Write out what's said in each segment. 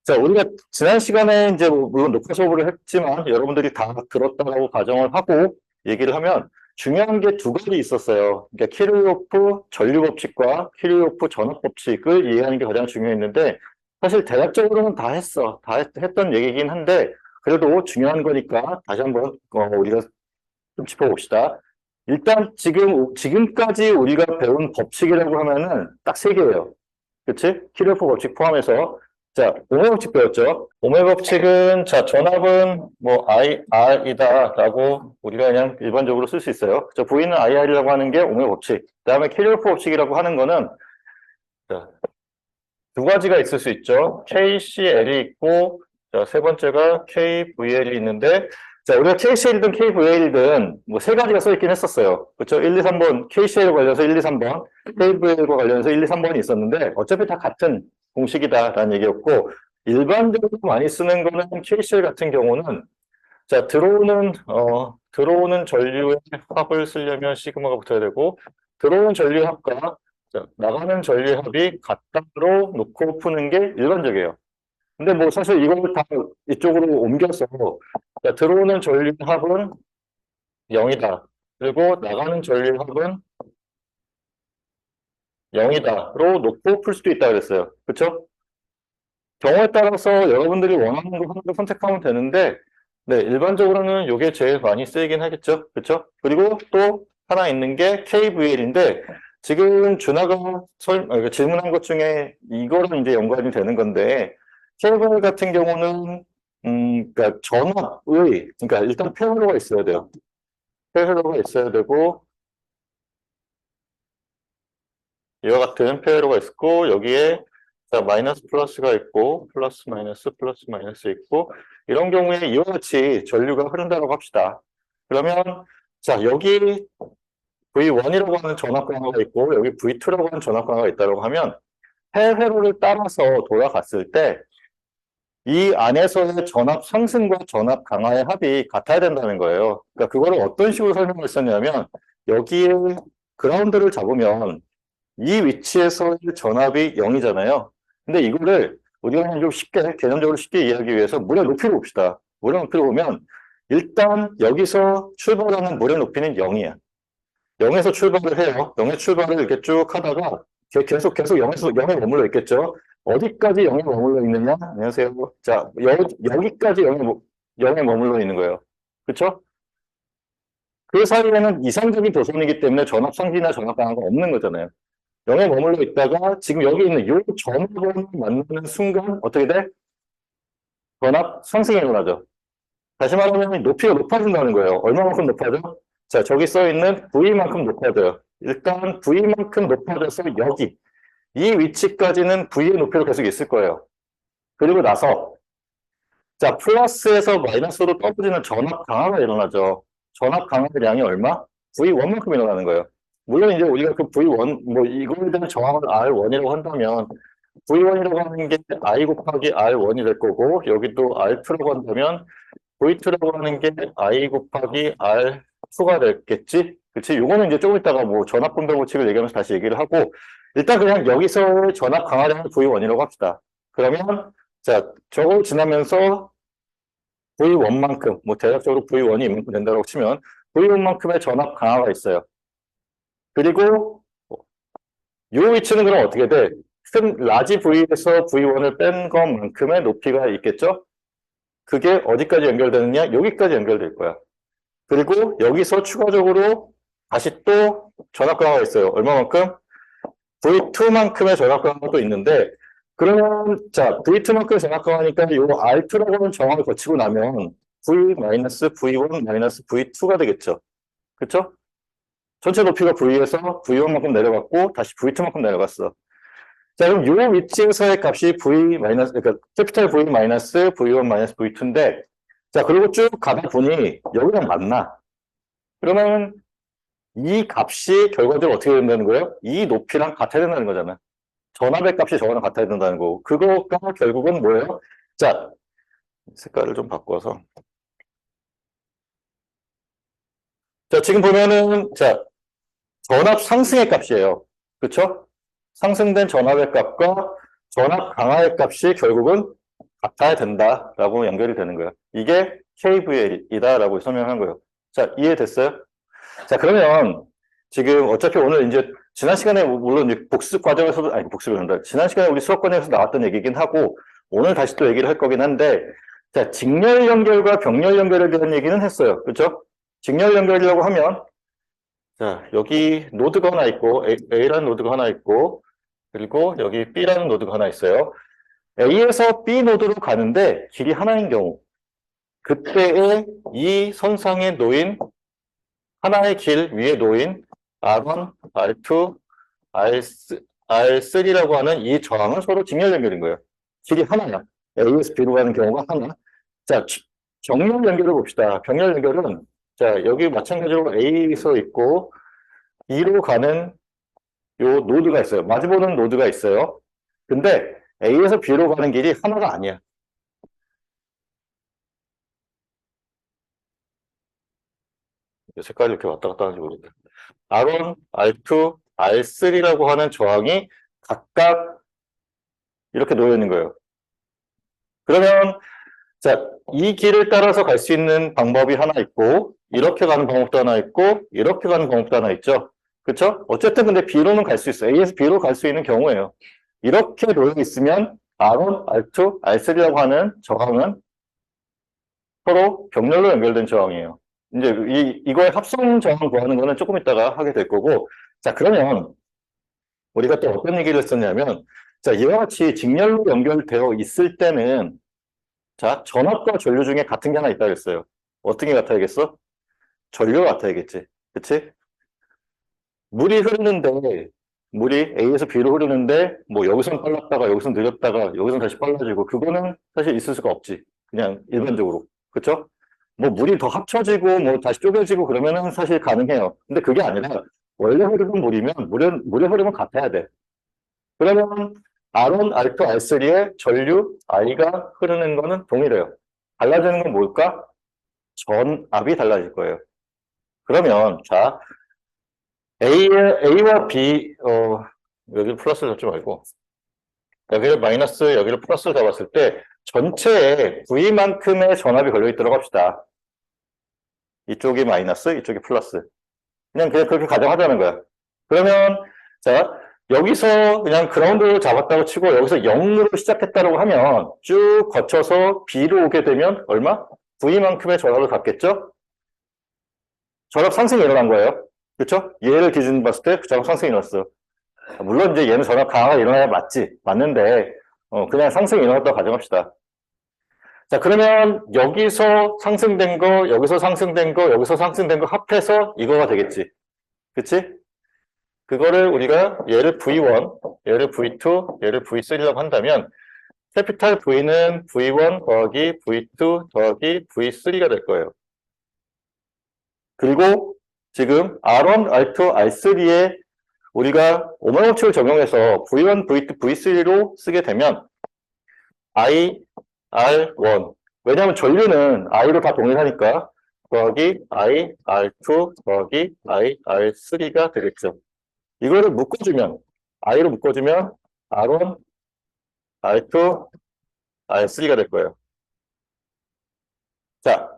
자, 우리가 지난 시간에 이제 물론 녹화 수업을 했지만 여러분들이 다 들었다고 가정을 하고 얘기를 하면 중요한 게 두 가지 있었어요. 그러니까 키르호프 전류법칙과 키르호프 전압법칙을 이해하는 게 가장 중요했는데 사실 대략적으로는 다 했어. 했던 얘기긴 한데 그래도 중요한 거니까 다시 한번 우리가 좀 짚어봅시다. 일단 지금까지 우리가 배운 법칙이라고 하면은 딱 세 개예요. 그치? 키르호프 법칙 포함해서. 자, 오메 법칙 배웠죠? 오메 법칙은, 자, 전압은 뭐, R이다라고 우리가 그냥 일반적으로 쓸 수 있어요. 저 V는 IR이라고 하는 게 오메 법칙. 그 다음에 키르호프 법칙이라고 하는 거는, 자, 두 가지가 있을 수 있죠. KCL이 있고, 자, 세 번째가 KVL이 있는데, 자, 우리가 KCL이든 KVL이든 뭐 세 가지가 써있긴 했었어요. 그렇죠? 1, 2, 3번, KCL과 관련해서 1, 2, 3번, KVL과 관련해서 1, 2, 3번이 있었는데, 어차피 다 같은 공식이다라는 얘기였고, 일반적으로 많이 쓰는 거는 KCL 같은 경우는, 자, 들어오는 전류의 합을 쓰려면 시그마가 붙어야 되고, 들어오는 전류의 합과 자, 나가는 전류의 합이 같다로 놓고 푸는 게 일반적이에요. 근데 뭐 사실 이걸 다 이쪽으로 옮겨서 자, 들어오는 전류의 합은 0이다. 그리고 나가는 전류의 합은 0이다로 놓고 풀 수도 있다 그랬어요. 그렇죠? 경우에 따라서 여러분들이 원하는 거 하나를 선택하면 되는데 네, 일반적으로는 이게 제일 많이 쓰이긴 하겠죠. 그렇죠? 그리고 또 하나 있는 게 KVL인데 지금 준하가 질문한 것 중에 이거랑 이제 연관이 되는 건데 KVL 같은 경우는 그러니까 전압의 그러니까 일단 페어로가 있어야 돼요. 페어로가 있어야 되고 이와 같은 페어로가 있고 여기에 자, 마이너스 플러스가 있고 플러스 마이너스 있고 이런 경우에 이와 같이 전류가 흐른다고 합시다. 그러면 자 여기 V1이라고 하는 전압 강화가 있고 여기 V2라고 하는 전압 강화가 있다고 하면 해회로를 따라서 돌아갔을 때 이 안에서의 전압 상승과 전압 강화의 합이 같아야 된다는 거예요. 그러니까 그거를 어떤 식으로 설명을 했었냐면 여기에 그라운드를 잡으면 이 위치에서의 전압이 0이잖아요. 근데 이거를 우리가 그냥 좀 쉽게, 개념적으로 쉽게 이해하기 위해서 물의 높이를 봅시다. 물의 높이를 보면 일단 여기서 출발하는 물의 높이는 0이야. 0에서 출발을 해요. 0에 출발을 이렇게 쭉 하다가 계속 0에 머물러 있겠죠. 어디까지 0에 머물러 있느냐? 안녕하세요. 자, 여기까지 0에 머물러 있는 거예요. 그렇죠? 그 사이에는 이상적인 도선이기 때문에 전압 상기나 전압 강화가 없는 거잖아요. 0에 머물러 있다가 지금 여기 있는 요 전압을 만나는 순간 어떻게 돼? 전압 상승이 일어나죠. 다시 말하면 높이가 높아진다는 거예요. 얼마만큼 높아져? 자, 저기 써 있는 V만큼 높아져요. 일단 V만큼 높아져서 여기 이 위치까지는 V의 높이로 계속 있을 거예요. 그리고 나서 자, 플러스에서 마이너스로 떨어지는 전압 강화가 일어나죠. 전압 강화의 양이 얼마? V1만큼 일어나는 거예요. 물론 이제 우리가 그 V1, 뭐 이거에 대한 정확을 R1이라고 한다면 V1이라고 하는 게 I 곱하기 R1이 될 거고 여기도 R2라고 한다면 V2라고 하는 게 I 곱하기 R2가 됐겠지? 그치? 요거는 이제 조금 있다가 뭐 전압 분배 법칙을 얘기하면서 다시 얘기를 하고 일단 그냥 여기서 전압 강화량을 V1이라고 합시다. 그러면 자, 저걸 지나면서 V1만큼, 뭐 대략적으로 V1이 이만큼 된다고 치면 V1만큼의 전압 강화가 있어요. 그리고 이 위치는 그럼 어떻게 돼? 큰 라지 V에서 V1을 뺀 것만큼의 높이가 있겠죠? 그게 어디까지 연결되느냐? 여기까지 연결될 거야. 그리고 여기서 추가적으로 다시 또 전압 강화가 있어요. 얼마만큼? V2만큼의 전압 강화가 또 있는데 그러면 자 V2만큼의 전압 강화니까 이 R2라고 하는 정화를 거치고 나면 V-V1-V2가 되겠죠. 그렇죠? 전체 높이가 V에서 V1만큼 내려갔고 다시 V2만큼 내려갔어. 자, 그럼 이 위치에서의 값이 그러니까 캐피탈 V 마이너스 V1 마이너스 V2인데, 자, 그리고 쭉 가다 보니 여기랑 맞나? 그러면 이 값이 결과적으로 어떻게 된다는 거예요? 이 높이랑 같아야 된다는 거잖아. 전압의 값이 저거랑 같아야 된다는 거고. 그거가 결국은 뭐예요? 자, 색깔을 좀 바꿔서. 자, 지금 보면은, 자, 전압 상승의 값이에요. 그쵸? 상승된 전압의 값과 전압 강화의 값이 결국은 같아야 된다라고 연결이 되는 거예요. 이게 KVL이다라고 설명한 거예요. 자, 이해됐어요? 자, 그러면 지금 어차피 오늘 이제 지난 시간에 물론 이제 복습 과정에서도 아니 복습이 아니라 지난 시간에 우리 수업 과정에서 나왔던 얘기긴 하고 오늘 다시 또 얘기를 할 거긴 한데 자, 직렬 연결과 병렬 연결에 대한 얘기는 했어요. 그렇죠? 직렬 연결이라고 하면 자, 여기 노드가 하나 있고 A라는 노드가 하나 있고 그리고 여기 B라는 노드가 하나 있어요. A에서 B 노드로 가는데 길이 하나인 경우 그때의 이 선상에 놓인 하나의 길 위에 놓인 R1, R2, R3라고 하는 이 저항은 서로 직렬 연결인 거예요. 길이 하나야. A에서 B로 가는 경우가 하나. 자, 병렬 연결을 봅시다. 병렬 연결은 자, 여기 마찬가지로 A에서 있고 B로 가는 요 노드가 있어요. 마주보는 노드가 있어요. 근데 A에서 B로 가는 길이 하나가 아니야. 색깔이 이렇게 왔다 갔다 하는지 모르겠네. R1, R2, R3라고 하는 저항이 각각 이렇게 놓여 있는 거예요. 그러면 자, 이 길을 따라서 갈 수 있는 방법이 하나 있고 이렇게 가는 방법도 하나 있고 이렇게 가는 방법도 하나 있죠. 그렇죠? 어쨌든 근데 B로는 갈 수 있어요. A에서 B로 갈 수 있는 경우예요. 이렇게 놓여 있으면 R1, R2, R3라고 하는 저항은 서로 병렬로 연결된 저항이에요. 이제 이거의 합성 저항 구하는 거는 조금 이따가 하게 될 거고 자, 그러면 우리가 또 어떤 얘기를 했었냐면 자, 이와 같이 직렬로 연결되어 있을 때는 자, 전압과 전류 중에 같은 게 하나 있다 그랬어요. 어떤 게 같아야겠어? 전류가 같아야겠지. 그치? 물이 흐르는데, 물이 A에서 B로 흐르는데, 뭐 여기선 빨랐다가 여기선 느렸다가 여기선 다시 빨라지고, 그거는 사실 있을 수가 없지. 그냥 일반적으로. 그쵸? 뭐 물이 더 합쳐지고, 뭐 다시 쪼개지고 그러면은 사실 가능해요. 근데 그게 아니라, 원래 흐르는 물이면, 물의 흐름은 같아야 돼. 그러면 R1, R2, R3의 전류 I가 흐르는 거는 동일해요. 달라지는 건 뭘까? 전압이 달라질 거예요. 그러면 자 A와 B 여기를 플러스를 잡지 말고 여기를 마이너스 여기를 플러스를 잡았을 때 전체에 V만큼의 전압이 걸려있도록 합시다. 이쪽이 마이너스 이쪽이 플러스 그냥 그렇게 가정하자는 거야. 그러면 자 여기서 그냥 그라운드를 잡았다고 치고 여기서 0으로 시작했다고 하면 쭉 거쳐서 B로 오게 되면 얼마? V만큼의 전압을 갖겠죠? 전압 상승이 일어난 거예요. 그렇죠? 얘를 기준으로 봤을 때 전압 상승이 일어났어. 물론 이제 얘는 전압 강화가 일어나야 맞는데 그냥 상승이 일어났다고 가정합시다. 자, 그러면 여기서 상승된 거, 여기서 상승된 거, 여기서 상승된 거 합해서 이거가 되겠지. 그치? 그거를 우리가 얘를 V1, 얘를 V2, 얘를 V3라고 한다면 캐피탈 V는 V1 더하기 V2 더하기 V3가 될 거예요. 그리고 지금 R1, R2, R3에 우리가 오말 법칙을 적용해서 V1, V2, V3로 쓰게 되면 I, R1 왜냐하면 전류는 I로 다 동일하니까 더하기 I, R2 더하기 I, R3가 되겠죠. 이거를 묶어주면 I로 묶어주면 R1, R2, R3가 될 거예요. 자,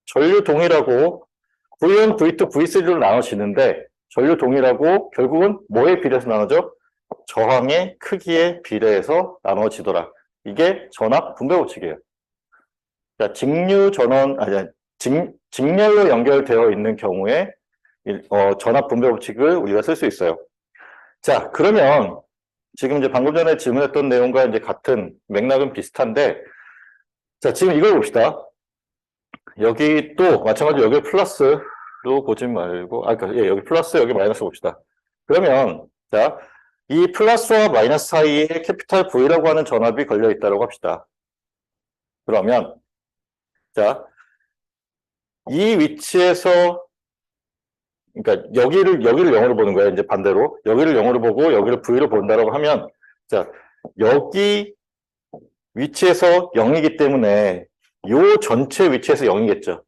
전류 동일하고 V1, V2, V3로 나눠지는데 전류 동일하고 결국은 뭐에 비례해서 나눠져? 저항의 크기에 비례해서 나눠지더라. 이게 전압 분배 법칙이에요. 자, 직류 전원 직렬로 연결되어 있는 경우에 전압 분배 법칙을 우리가 쓸 수 있어요. 자, 그러면 지금 이제 방금 전에 질문했던 내용과 이제 같은 맥락은 비슷한데, 자, 지금 이걸 봅시다. 여기 또 마찬가지로 여기 플러스로 보지 말고, 그러니까 여기 플러스, 여기 마이너스 봅시다. 그러면 자, 이 플러스와 마이너스 사이에 캐피탈 V라고 하는 전압이 걸려 있다고 합시다. 그러면 자, 이 위치에서 그러니까 여기를 0으로 보는 거예요. 이제 반대로 여기를 0으로 보고 여기를 V로 본다라고 하면 자, 여기 위치에서 0이기 때문에 요 전체 위치에서 0이겠죠.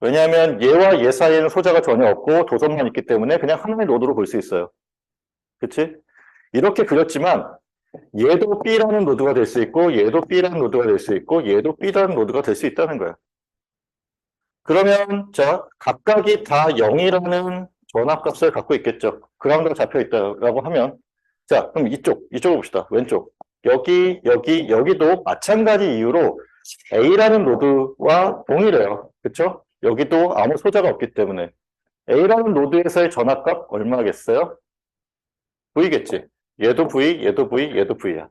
왜냐하면 얘와 얘 사이에는 소자가 전혀 없고 도선만 있기 때문에 그냥 하나의 노드로 볼 수 있어요. 그치? 이렇게 그렸지만 얘도 B라는 노드가 될 수 있고 얘도 B라는 노드가 될 수 있고 얘도 B라는 노드가 될 수 있다는 거야. 그러면 자 각각이 다 0이라는 전압값을 갖고 있겠죠. 그라운드가 잡혀 있다라고 하면 자 그럼 이쪽을 봅시다. 왼쪽 여기도 마찬가지 이유로 A라는 노드와 동일해요. 그렇죠? 여기도 아무 소자가 없기 때문에 A라는 노드에서의 전압값 얼마겠어요? V겠지. 얘도 V, 얘도 V, 얘도 V야.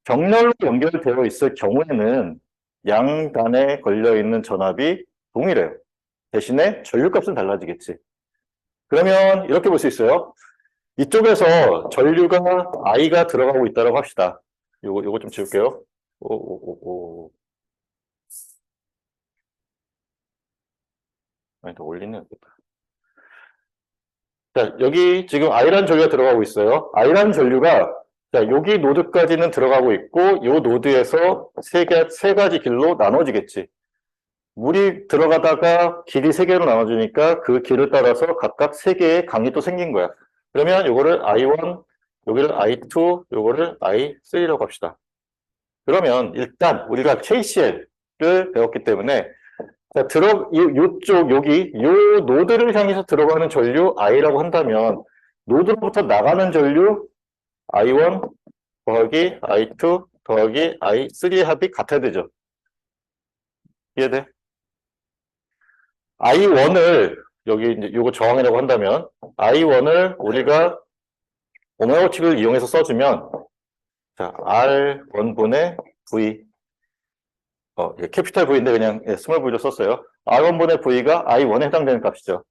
정렬로 연결되어 있을 경우에는 양단에 걸려있는 전압이 동일해요. 대신에 전류값은 달라지겠지. 그러면 이렇게 볼 수 있어요. 이쪽에서 전류가 I가 들어가고 있다고 합시다. 요거 좀 지울게요. 아니, 더 올리는 여기다. 자, 여기 지금 I라는 전류가 들어가고 있어요. I라는 전류가 자, 여기 노드까지는 들어가고 있고 요 노드에서 세 가지 길로 나눠지겠지. 물이 들어가다가 길이 세 개로 나눠지니까 그 길을 따라서 각각 세 개의 강이 또 생긴 거야. 그러면 요거를 I1, 여기를 I2, 요거를 I3라고 합시다. 그러면 일단 우리가 KCL을 배웠기 때문에 자, 요 노드를 향해서 들어가는 전류 I라고 한다면 노드로부터 나가는 전류 I1 더하기 I2 더하기 I3의 합이 같아야 되죠. 이해돼? I1을 여기 이제 요거 저항이라고 한다면 I1을 우리가 오메가 법칙을 이용해서 써주면 자 R1분의 V 캐피탈 V인데 그냥 스몰 V로 썼어요. R1분의 V가 I1에 해당되는 값이죠.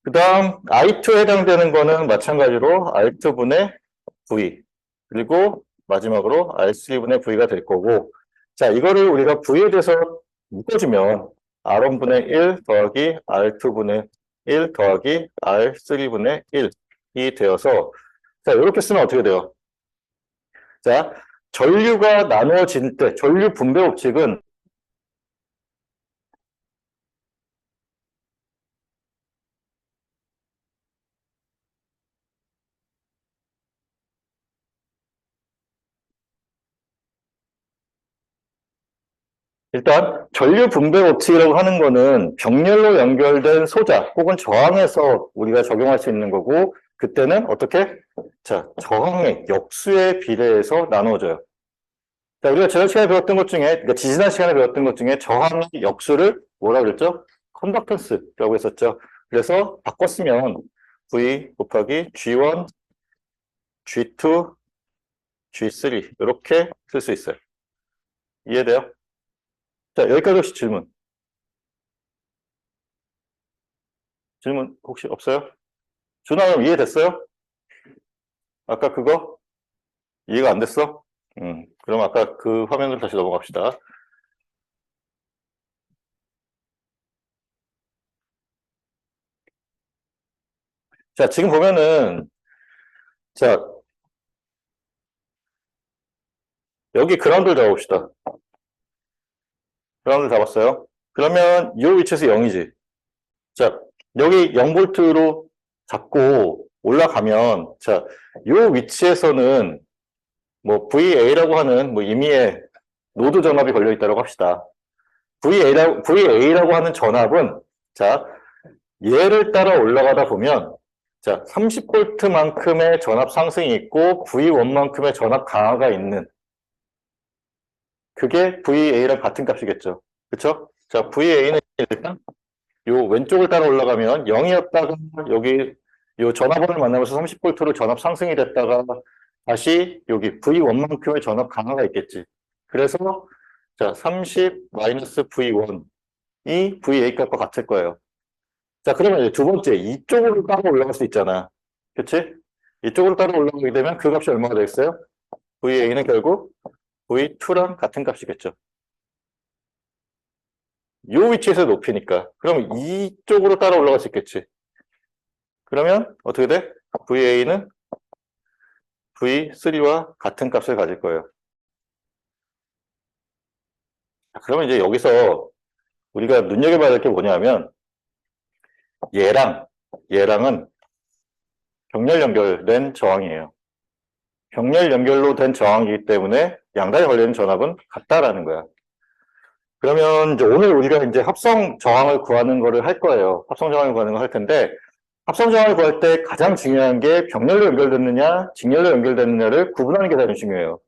그 다음 I2에 해당되는 거는 마찬가지로 R2분의 V 그리고 마지막으로 R3분의 V가 될 거고 자 이거를 우리가 V에 대해서 묶어주면 R1분의 1 더하기 R2분의 1 더하기 R3분의 1이 되어서 자 이렇게 쓰면 어떻게 돼요? 자 전류가 나누어질 때 전류 분배 법칙은 일단 전류 분배 법칙이라고 하는 거는 병렬로 연결된 소자 혹은 저항에서 우리가 적용할 수 있는 거고 그때는 어떻게? 자, 저항의 역수에 비례해서 나눠져요. 자, 우리가 지난 시간에 배웠던 것 중에 그러니까 지지난 시간에 배웠던 것 중에 저항의 역수를 뭐라 그랬죠? 컨덕턴스라고 했었죠. 그래서 바꿨으면 V 곱하기 G1, G2, G3 이렇게 쓸 수 있어요. 이해돼요? 자, 여기까지 혹시 질문 혹시 없어요? 준아 그럼 이해됐어요? 아까 그거? 이해가 안 됐어? 그럼 아까 그 화면으로 다시 넘어갑시다. 자, 지금 보면은 자, 여기 그라운드를 잡아봅시다. 그라운드를 잡았어요. 그러면 이 위치에서 0이지. 자, 여기 0볼트로 잡고 올라가면 자, 이 위치에서는 뭐 VA라고 하는 뭐 임의의 노드 전압이 걸려 있다고 합시다. VA라고 하는 전압은 자, 얘를 따라 올라가다 보면 자, 30볼트만큼의 전압 상승이 있고 V1만큼의 전압 강화가 있는 그게 VA랑 같은 값이겠죠. 그렇죠? 자, VA는 일단 요 왼쪽을 따라 올라가면 0이었다가 여기 요 전압원을 만나면서 30볼트로 전압 상승이 됐다가 다시 여기 V1만큼의 전압 강화가 있겠지. 그래서 자, 30-V1이 VA 값과 같을 거예요. 자, 그러면 이제 두 번째 이쪽으로 따라 올라갈 수 있잖아. 그치? 이쪽으로 따라 올라가게 되면 그 값이 얼마가 되겠어요? VA는 결국 V2랑 같은 값이겠죠. 이 위치에서 높이니까. 그럼 이쪽으로 따라 올라갈 수 있겠지. 그러면 어떻게 돼? VA는 V3와 같은 값을 가질 거예요. 그러면 이제 여기서 우리가 눈여겨봐야 될 게 뭐냐면 얘랑은 병렬 연결된 저항이에요. 병렬 연결로 된 저항이기 때문에 양단에 걸리는 전압은 같다라는 거야. 그러면 이제 오늘 우리가 이제 합성 저항을 구하는 거를 할 거예요. 합성 저항을 구하는 걸 할 텐데, 합성 저항을 구할 때 가장 중요한 게 병렬로 연결됐느냐, 직렬로 연결됐느냐를 구분하는 게 가장 중요해요.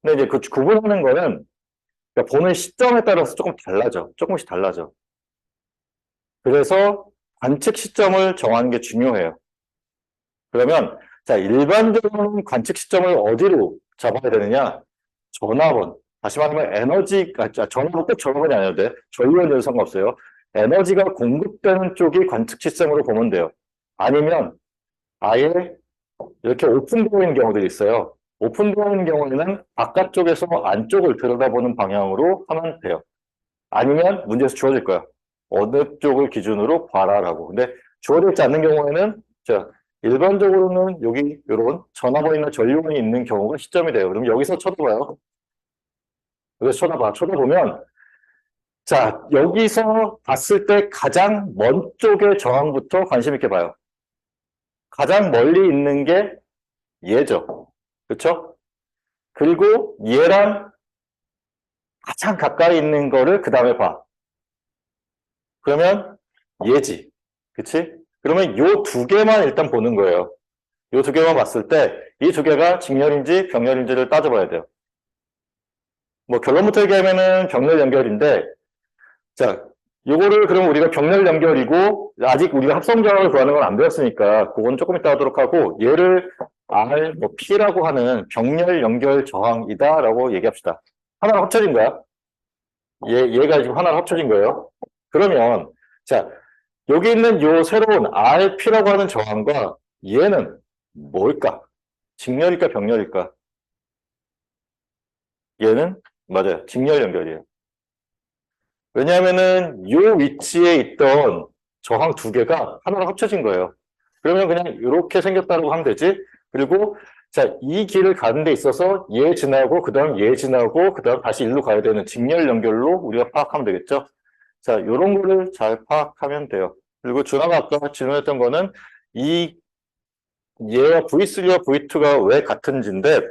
근데 이제 그 구분하는 거는 그러니까 보는 시점에 따라서 조금 달라져. 조금씩 달라져. 그래서 관측 시점을 정하는 게 중요해요. 그러면 자, 일반적으로 관측 시점을 어디로 잡아야 되느냐? 전압원. 다시 말하면 에너지, 전압은 꼭 전압원이 아니어도 돼. 전류원이어도 상관없어요. 에너지가 공급되는 쪽이 관측 시점으로 보면 돼요. 아니면 아예 이렇게 오픈되어 있는 경우들이 있어요. 오픈되어 있는 경우에는 바깥쪽에서 안쪽을 들여다보는 방향으로 하면 돼요. 아니면 문제에서 주어질 거야. 어느 쪽을 기준으로 봐라라고. 근데 주어져 있지 않는 경우에는 자, 일반적으로는 여기 이런 전압원이나 전류원이 있는 경우가 시점이 돼요. 그럼 여기서 쳐다봐요. 여기서 쳐다봐. 쳐다보면 자, 여기서 봤을 때 가장 먼 쪽의 저항부터 관심 있게 봐요. 가장 멀리 있는 게 얘죠. 그렇죠? 그리고 얘랑 가장 가까이 있는 거를 그 다음에 봐. 그러면 얘지. 그치? 그러면 요 두 개만 일단 보는 거예요. 요 두 개만 봤을 때 이 두 개가 직렬인지 병렬인지를 따져봐야 돼요. 뭐 결론부터 얘기하면은 병렬 연결인데 자, 요거를 그럼 우리가 병렬 연결이고 아직 우리가 합성저항을 구하는 건 안 배웠으니까 그건 조금 이따 하도록 하고 얘를 R, 뭐 P라고 하는 병렬 연결 저항이다라고 얘기합시다. 하나로 합쳐진 거야. 얘가 지금 하나로 합쳐진 거예요. 그러면 자, 여기 있는 요 새로운 RP라고 하는 저항과 얘는 뭘까? 직렬일까 병렬일까? 얘는 맞아요. 직렬 연결이에요. 왜냐하면은 요 위치에 있던 저항 두 개가 하나로 합쳐진 거예요. 그러면 그냥 이렇게 생겼다고 하면 되지. 그리고 자, 이 길을 가는 데 있어서 얘 지나고 그다음 얘 지나고 그다음 다시 일로 가야 되는 직렬 연결로 우리가 파악하면 되겠죠. 자, 요런 거를 잘 파악하면 돼요. 그리고 준하가 아까 질문했던 거는 이 얘와 V3와 V2가 왜 같은지인데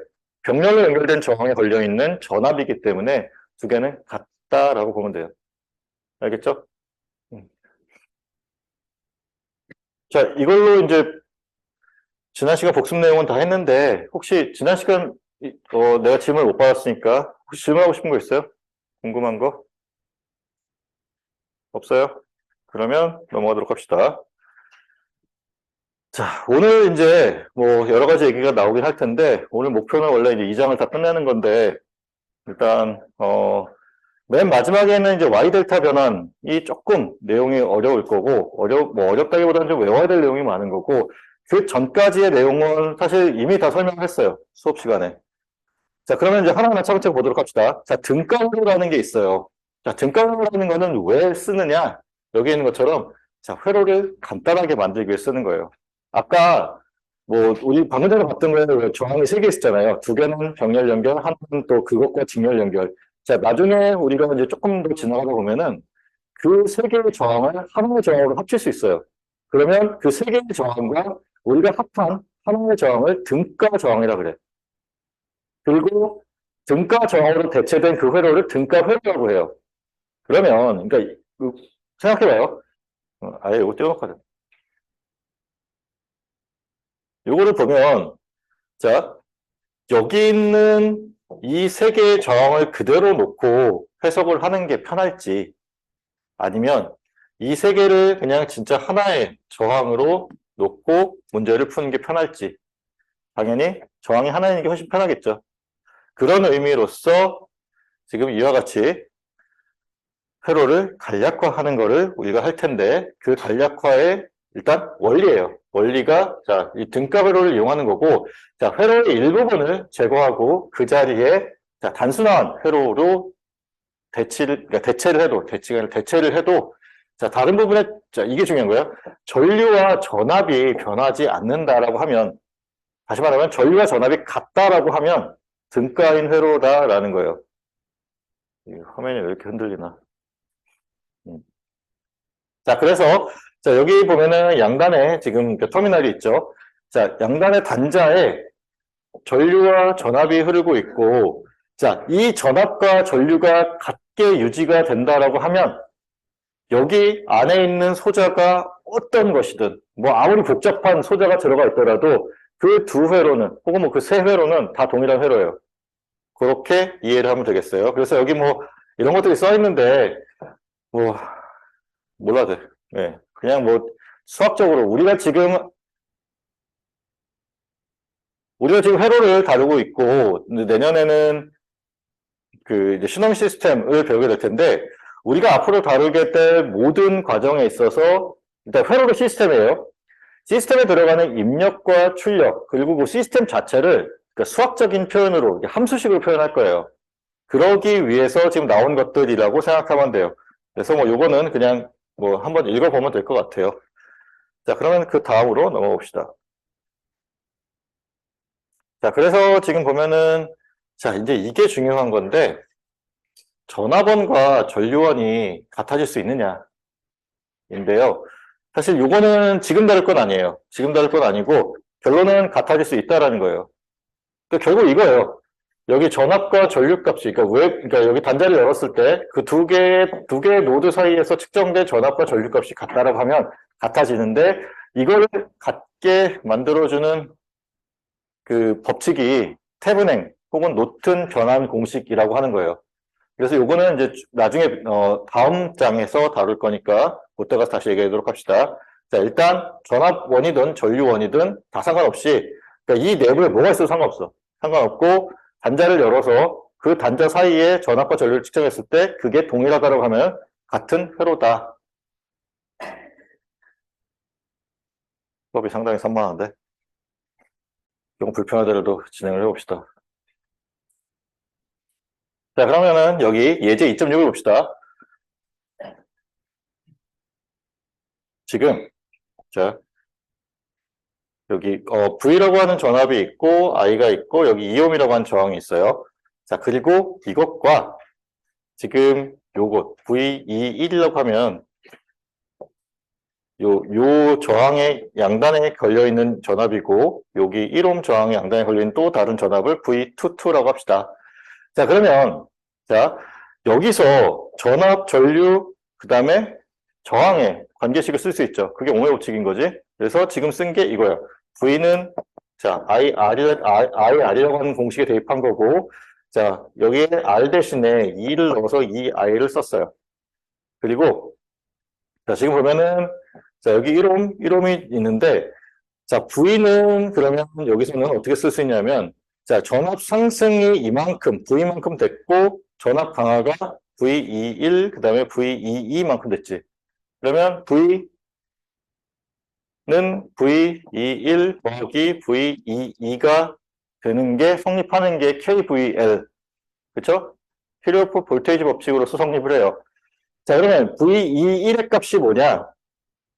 병렬로 연결된 저항에 걸려 있는 전압이기 때문에 두 개는 같다라고 보면 돼요. 알겠죠? 자, 이걸로 이제 지난 시간 복습 내용은 다 했는데 혹시 지난 시간 내가 질문을 못 받았으니까 혹시 질문하고 싶은 거 있어요? 궁금한 거? 없어요? 그러면 넘어가도록 합시다. 자, 오늘 이제 뭐 여러 가지 얘기가 나오긴 할 텐데 오늘 목표는 원래 이제 2장을 다 끝내는 건데 일단 맨 마지막에는 이제 Y 델타 변환이 조금 내용이 어려울 거고 뭐 어렵다기보다는 좀 외워야 될 내용이 많은 거고 그 전까지의 내용은 사실 이미 다 설명했어요. 수업 시간에. 자, 그러면 이제 하나하나 차근차근 보도록 합시다. 자, 등가로라는 게 있어요. 자, 등가로라는 거는 왜 쓰느냐? 여기 있는 것처럼 자, 회로를 간단하게 만들기 위해 쓰는 거예요. 아까 뭐 우리 방금 전에 봤던 거에 저항이 3개 있었잖아요. 2개는 병렬 연결, 하나는 또 그것과 직렬 연결. 자, 나중에 우리가 이제 조금 더 지나가다 보면은 그 3개의 저항을 하나의 저항으로 합칠 수 있어요. 그러면 그 3개의 저항과 우리가 합한 하나의 저항을 등가 저항이라 그래. 그리고 등가 저항으로 대체된 그 회로를 등가 회로라고 해요. 그러면 그러니까 생각해봐요. 아예 이거 띄워놓고 하자. 요거를 보면 자, 여기 있는 이 3개의 저항을 그대로 놓고 해석을 하는 게 편할지 아니면 이 3개를 그냥 진짜 하나의 저항으로 놓고 문제를 푸는 게 편할지 당연히 저항이 하나인 게 훨씬 편하겠죠. 그런 의미로서 지금 이와 같이 회로를 간략화하는 거를 우리가 할 텐데 그 간략화의 일단 원리예요. 원리가 자, 이 등가 회로를 이용하는 거고 자, 회로의 일부분을 제거하고 그 자리에 자, 단순한 회로로 그러니까 대체를 해도 자, 다른 부분에 자, 이게 중요한 거예요. 전류와 전압이 변하지 않는다라고 하면 다시 말하면 전류와 전압이 같다라고 하면 등가인 회로다라는 거예요. 이 화면이 왜 이렇게 흔들리나? 자, 그래서 자, 여기 보면은 양단에 지금 터미널이 있죠. 자, 양단의 단자에 전류와 전압이 흐르고 있고, 자, 이 전압과 전류가 같게 유지가 된다라고 하면, 여기 안에 있는 소자가 어떤 것이든, 뭐 아무리 복잡한 소자가 들어가 있더라도 그 두 회로는, 혹은 뭐 그 세 회로는 다 동일한 회로예요. 그렇게 이해를 하면 되겠어요. 그래서 여기 뭐 이런 것들이 써 있는데, 뭐, 몰라도 돼. 네. 그냥 뭐 수학적으로 우리가 지금 회로를 다루고 있고, 내년에는 그 이제 시너미 시스템을 배우게 될 텐데, 우리가 앞으로 다루게 될 모든 과정에 있어서 일단 회로도 시스템이에요. 시스템에 들어가는 입력과 출력, 그리고 그 시스템 자체를 그러니까 수학적인 표현으로 함수식으로 표현할 거예요. 그러기 위해서 지금 나온 것들이라고 생각하면 돼요. 그래서 뭐 요거는 그냥 뭐 한번 읽어보면 될 것 같아요. 자, 그러면 그 다음으로 넘어가 봅시다. 자, 그래서 지금 보면은 자, 이제 이게 중요한 건데 전압원과 전류원이 같아질 수 있느냐 인데요. 사실 요거는 지금 다룰 건 아니에요. 지금 다룰 건 아니고 결론은 같아질 수 있다라는 거예요. 그러니까 결국 이거예요. 여기 전압과 전류 값이, 그러니까 여기 단자를 열었을 때 그 두 개의 노드 사이에서 측정된 전압과 전류 값이 같다라고 하면 같아지는데 이거를 같게 만들어주는 그 법칙이 태분행 혹은 노튼 변환 공식이라고 하는 거예요. 그래서 요거는 이제 나중에 다음 장에서 다룰 거니까 그때 가서 다시 얘기하도록 합시다. 자, 일단 전압원이든 전류원이든 다 상관없이 그러니까 이 내부에 뭐가 있어도 상관없어. 상관없고 단자를 열어서 그 단자 사이에 전압과 전류를 측정했을 때 그게 동일하다고 하면 같은 회로다. 수업이 상당히 산만한데 조금 불편하더라도 진행을 해봅시다. 자, 그러면은 여기 예제 2.6을 봅시다. 지금 자 여기 V라고 하는 전압이 있고 I가 있고 여기 2옴이라고 하는 저항이 있어요. 자, 그리고 이것과 지금 요것 V21이라고 하면 요 저항의 양단에 걸려있는 전압이고 여기 1옴 저항의 양단에 걸려있는 또 다른 전압을 V22라고 합시다. 자, 그러면 자 여기서 전압, 전류, 그 다음에 저항의 관계식을 쓸 수 있죠. 그게 옹의 법칙인 거지. 그래서 지금 쓴 게 이거야. V는 자 IR이라고 하는 공식에 대입한 거고 자 여기에 R 대신에 2를 넣어서 이 I를 썼어요. 그리고 자 지금 보면은 자 여기 1옴이 있는데 자 V는 그러면 여기서는 어떻게 쓸 수 있냐면 자 전압 상승이 이만큼 V만큼 됐고 전압 강화가 V21 그 다음에 V22만큼 됐지. 그러면 V는 V21 더하기 V22가 되는 게 성립하는 게 KVL. 그쵸? 킬로프 볼테이지 법칙으로서 성립을 해요. 자, 그러면 V21의 값이 뭐냐?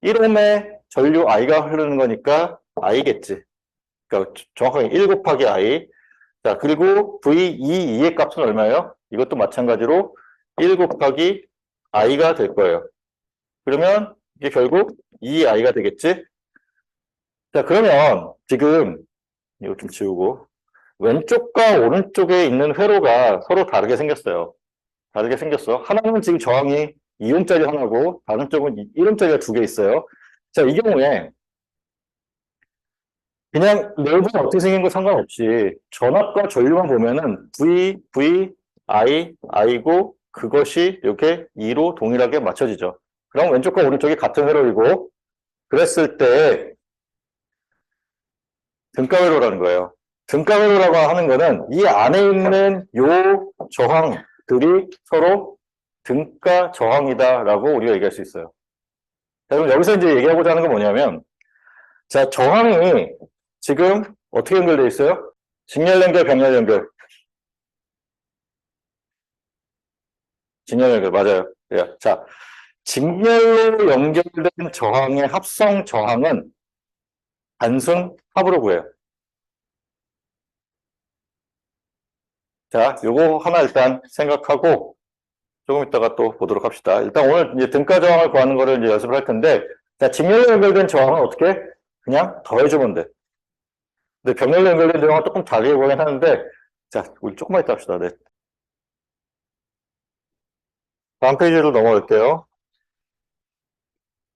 1옴의 전류 I가 흐르는 거니까 I겠지. 그러니까 정확하게 1 곱하기 I. 자, 그리고 V22의 값은 얼마예요? 이것도 마찬가지로 1 곱하기 I가 될 거예요. 그러면 이게 결국 2I가 되겠지? 자, 그러면 지금 이거 좀 지우고 왼쪽과 오른쪽에 있는 회로가 서로 다르게 생겼어요. 다르게 생겼어. 하나는 지금 저항이 2옴짜리 하나고 다른 쪽은 1옴짜리가 두 개 있어요. 자, 이 경우에 그냥 내부가 어떻게 생긴 거 상관없이 전압과 전류만 보면은 I고 그것이 이렇게 2로 동일하게 맞춰지죠. 그럼 왼쪽과 오른쪽이 같은 회로이고 그랬을 때 등가회로라는 거예요. 등가회로라고 하는 거는 이 안에 있는 요 저항들이 서로 등가 저항이다라고 우리가 얘기할 수 있어요. 자, 그럼 여기서 이제 얘기하고자 하는 건 뭐냐면, 자, 저항이 지금 어떻게 연결되어 있어요? 직렬 연결, 병렬 연결. 직렬 연결, 맞아요. 예. 자, 직렬로 연결된 저항의 합성 저항은 단순 합으로 구해요. 자, 요거 하나 일단 생각하고 조금 이따가 또 보도록 합시다. 일단 오늘 이제 등가 저항을 구하는 거를 이제 연습을 할 텐데, 자, 직렬로 연결된 저항은 어떻게? 그냥 더해주면 돼. 근데 병렬로 연결된 저항은 조금 다르게 보긴 하는데, 자, 우리 조금만 이따 합시다. 네. 다음 페이지로 넘어갈게요.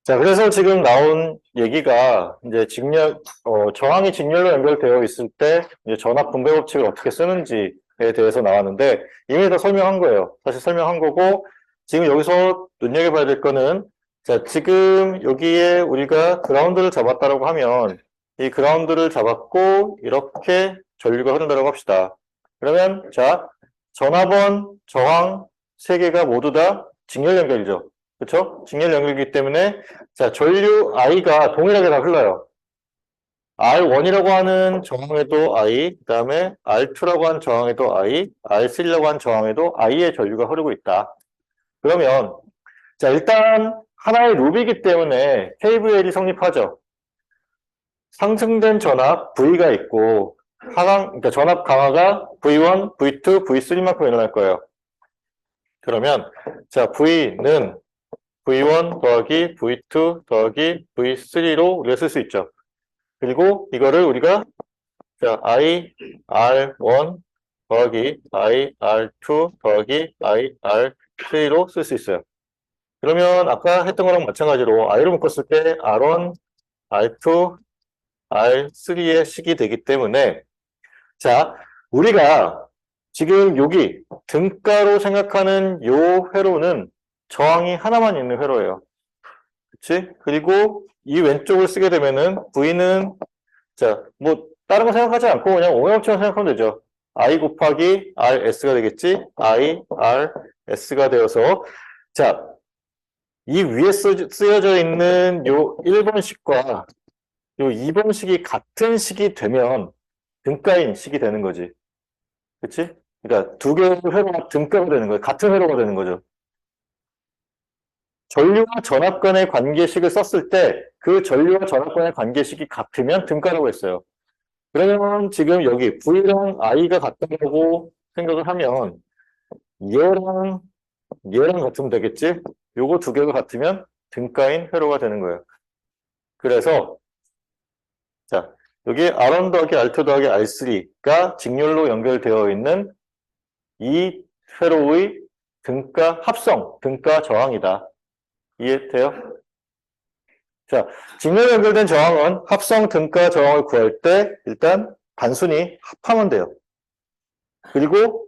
자, 그래서 지금 나온 얘기가 이제 저항이 직렬로 연결되어 있을 때 이제 전압 분배 법칙을 어떻게 쓰는지에 대해서 나왔는데 이미 다 설명한 거예요. 사실 설명한 거고 지금 여기서 눈여겨봐야 될 거는 자, 지금 여기에 우리가 그라운드를 잡았다라고 하면 이 그라운드를 잡았고 이렇게 전류가 흐른다고 합시다. 그러면 자, 전압원, 저항 세 개가 모두 다 직렬 연결이죠. 그렇죠? 직렬 연결이기 때문에 자, 전류 I가 동일하게 다 흘러요. R1이라고 하는 저항에도 I, 그 다음에 R2라고 하는 저항에도 I, R3라고 하는 저항에도 I의 전류가 흐르고 있다. 그러면 자, 일단 하나의 룹이기 때문에 KVL이 성립하죠. 상승된 전압 V가 있고 그러니까 전압 강화가 V1, V2, V3만큼 일어날 거예요. 그러면 자, V는 V1 더하기 V2 더하기 V3로 우리가 쓸 수 있죠. 그리고 이거를 우리가 자, IR1 더하기 IR2 더하기 IR3로 쓸 수 있어요. 그러면 아까 했던 거랑 마찬가지로 I로 묶었을 때 R1, R2, R3의 식이 되기 때문에 자, 우리가 지금 여기 등가로 생각하는 요 회로는 저항이 하나만 있는 회로예요. 그치? 그리고 이 왼쪽을 쓰게 되면은 V는 자, 뭐 다른 거 생각하지 않고 그냥 오형처럼 생각하면 되죠. I 곱하기 RS가 되겠지? I, RS가 되어서 자, 이 위에 쓰여져 있는 요 1번식과 요 2번식이 같은 식이 되면 등가인 식이 되는 거지. 그치? 그러니까 두 개의 회로가 등가가 되는 거예요. 같은 회로가 되는 거죠. 전류와 전압 간의 관계식을 썼을 때 그 전류와 전압 간의 관계식이 같으면 등가라고 했어요. 그러면 지금 여기 V랑 I가 같다고 생각을 하면 얘랑 얘랑 같으면 되겠지? 요거 두 개가 같으면 등가인 회로가 되는 거예요. 그래서 자 여기 R1 더하기 R2 더하기 R3가 직렬로 연결되어 있는 이 회로의 등가 합성, 등가 저항이다. 이해돼요? 자, 직렬 연결된 저항은 합성 등가 저항을 구할 때 일단 단순히 합하면 돼요. 그리고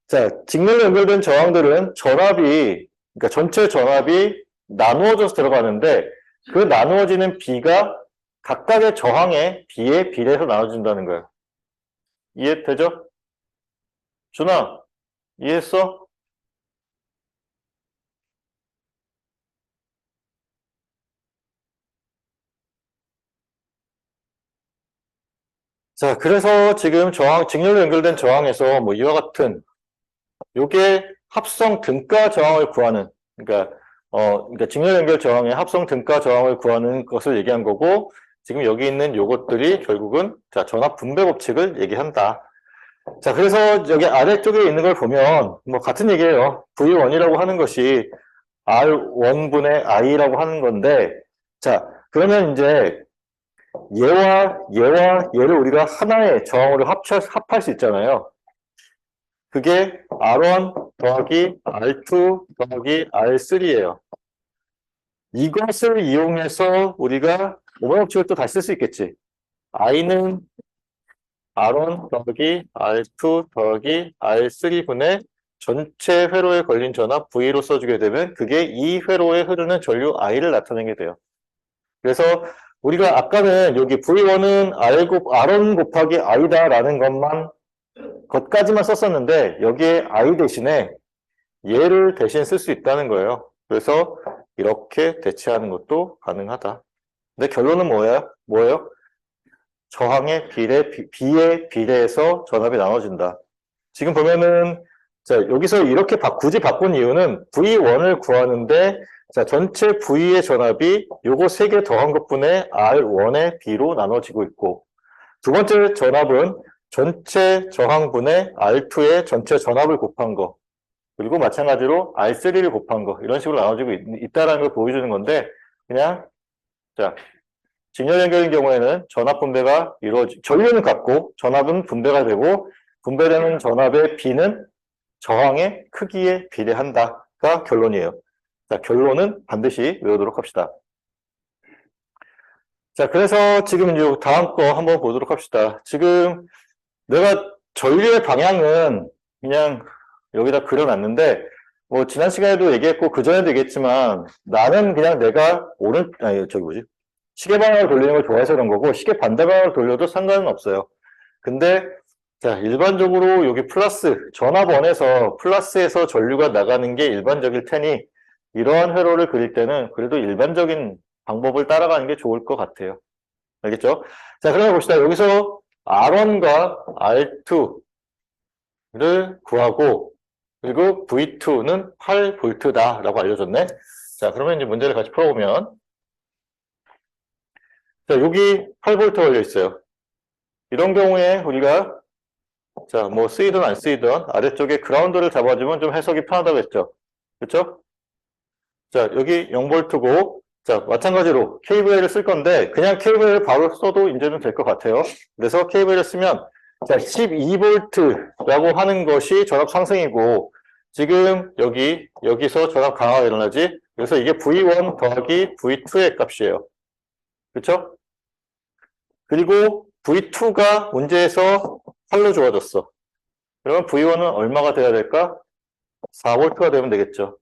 자, 직렬로 연결된 저항들은 그러니까 전체 전압이 나누어져서 들어가는데 그 나누어지는 비가 각각의 저항의 비에 비례해서 나눠진다는 거예요. 이해되죠? 준아, 이해했어? 자, 그래서 지금 직렬로 연결된 저항에서 뭐 이와 같은 요게 합성 등가 저항을 구하는 그러니까 직렬 연결 저항의 합성 등가 저항을 구하는 것을 얘기한 거고 지금 여기 있는 요것들이 결국은 자, 전압 분배 법칙을 얘기한다. 자, 그래서 여기 아래쪽에 있는 걸 보면 뭐 같은 얘기예요. V1이라고 하는 것이 R1분의 I라고 하는 건데 자, 그러면 이제 얘와 얘를 우리가 하나의 저항으로 합할 수 있잖아요. 그게 R1 더하기 R2 더하기 R3예요. 이것을 이용해서 우리가 오번 법칙을 또 다시 쓸 수 있겠지. I는 R1 더하기 R2 더하기 R3분의 전체 회로에 걸린 전압 V로 써주게 되면 그게 이 회로에 흐르는 전류 I를 나타내게 돼요. 그래서 우리가 아까는 여기 V1은 R1 곱하기 I다라는 것까지만 썼었는데 여기에 I 대신에 얘를 대신 쓸 수 있다는 거예요. 그래서 이렇게 대체하는 것도 가능하다. 근데 결론은 뭐예요? 저항의 비에 비례해서 전압이 나눠진다. 지금 보면은 자, 여기서 이렇게 굳이 바꾼 이유는 V1을 구하는데 자, 전체 V의 전압이 요거 3개 더한 것분의 R1의 B로 나눠지고 있고 두 번째 전압은 전체 저항분의 R2의 전체 전압을 곱한 거 그리고 마찬가지로 R3를 곱한 거 이런 식으로 나눠지고 있다는 걸 보여주는 건데 그냥 자 직렬 연결인 경우에는 전압 분배가 전류는 같고 전압은 분배가 되고 분배되는 전압의 B는 저항의 크기에 비례한다가 결론이에요. 자, 결론은 반드시 외우도록 합시다. 자, 그래서 지금 이제 다음 거 한번 보도록 합시다. 지금 내가 전류의 방향은 그냥 여기다 그려놨는데, 뭐, 지난 시간에도 얘기했고, 그전에도 얘기했지만, 나는 그냥 내가 시계 방향을 돌리는 걸 좋아해서 그런 거고, 시계 반대 방향을 돌려도 상관은 없어요. 근데, 자, 일반적으로 여기 플러스, 전압원에서 플러스에서 전류가 나가는 게 일반적일 테니, 이러한 회로를 그릴 때는 그래도 일반적인 방법을 따라가는 게 좋을 것 같아요. 알겠죠? 자, 그러면 봅시다. 여기서 R1과 R2를 구하고, 그리고 V2는 8V다 라고 알려줬네. 자, 그러면 이제 문제를 같이 풀어보면, 자, 여기 8V 걸려 있어요. 이런 경우에 우리가, 자, 뭐 쓰이든 안 쓰이든 아래쪽에 그라운드를 잡아주면 좀 해석이 편하다고 했죠. 그렇죠? 자, 여기 0V고, 자, 마찬가지로 KVL을 쓸 건데, 그냥 KVL을 바로 써도 이제는 될 것 같아요. 그래서 KVL을 쓰면, 자, 12V라고 하는 것이 전압 상승이고, 지금 여기서 전압 강화가 일어나지? 그래서 이게 V1 더하기 V2의 값이에요. 그렇죠? 그리고 V2가 문제에서 8로 주어졌어. 그러면 V1은 얼마가 돼야 될까? 4V가 되면 되겠죠.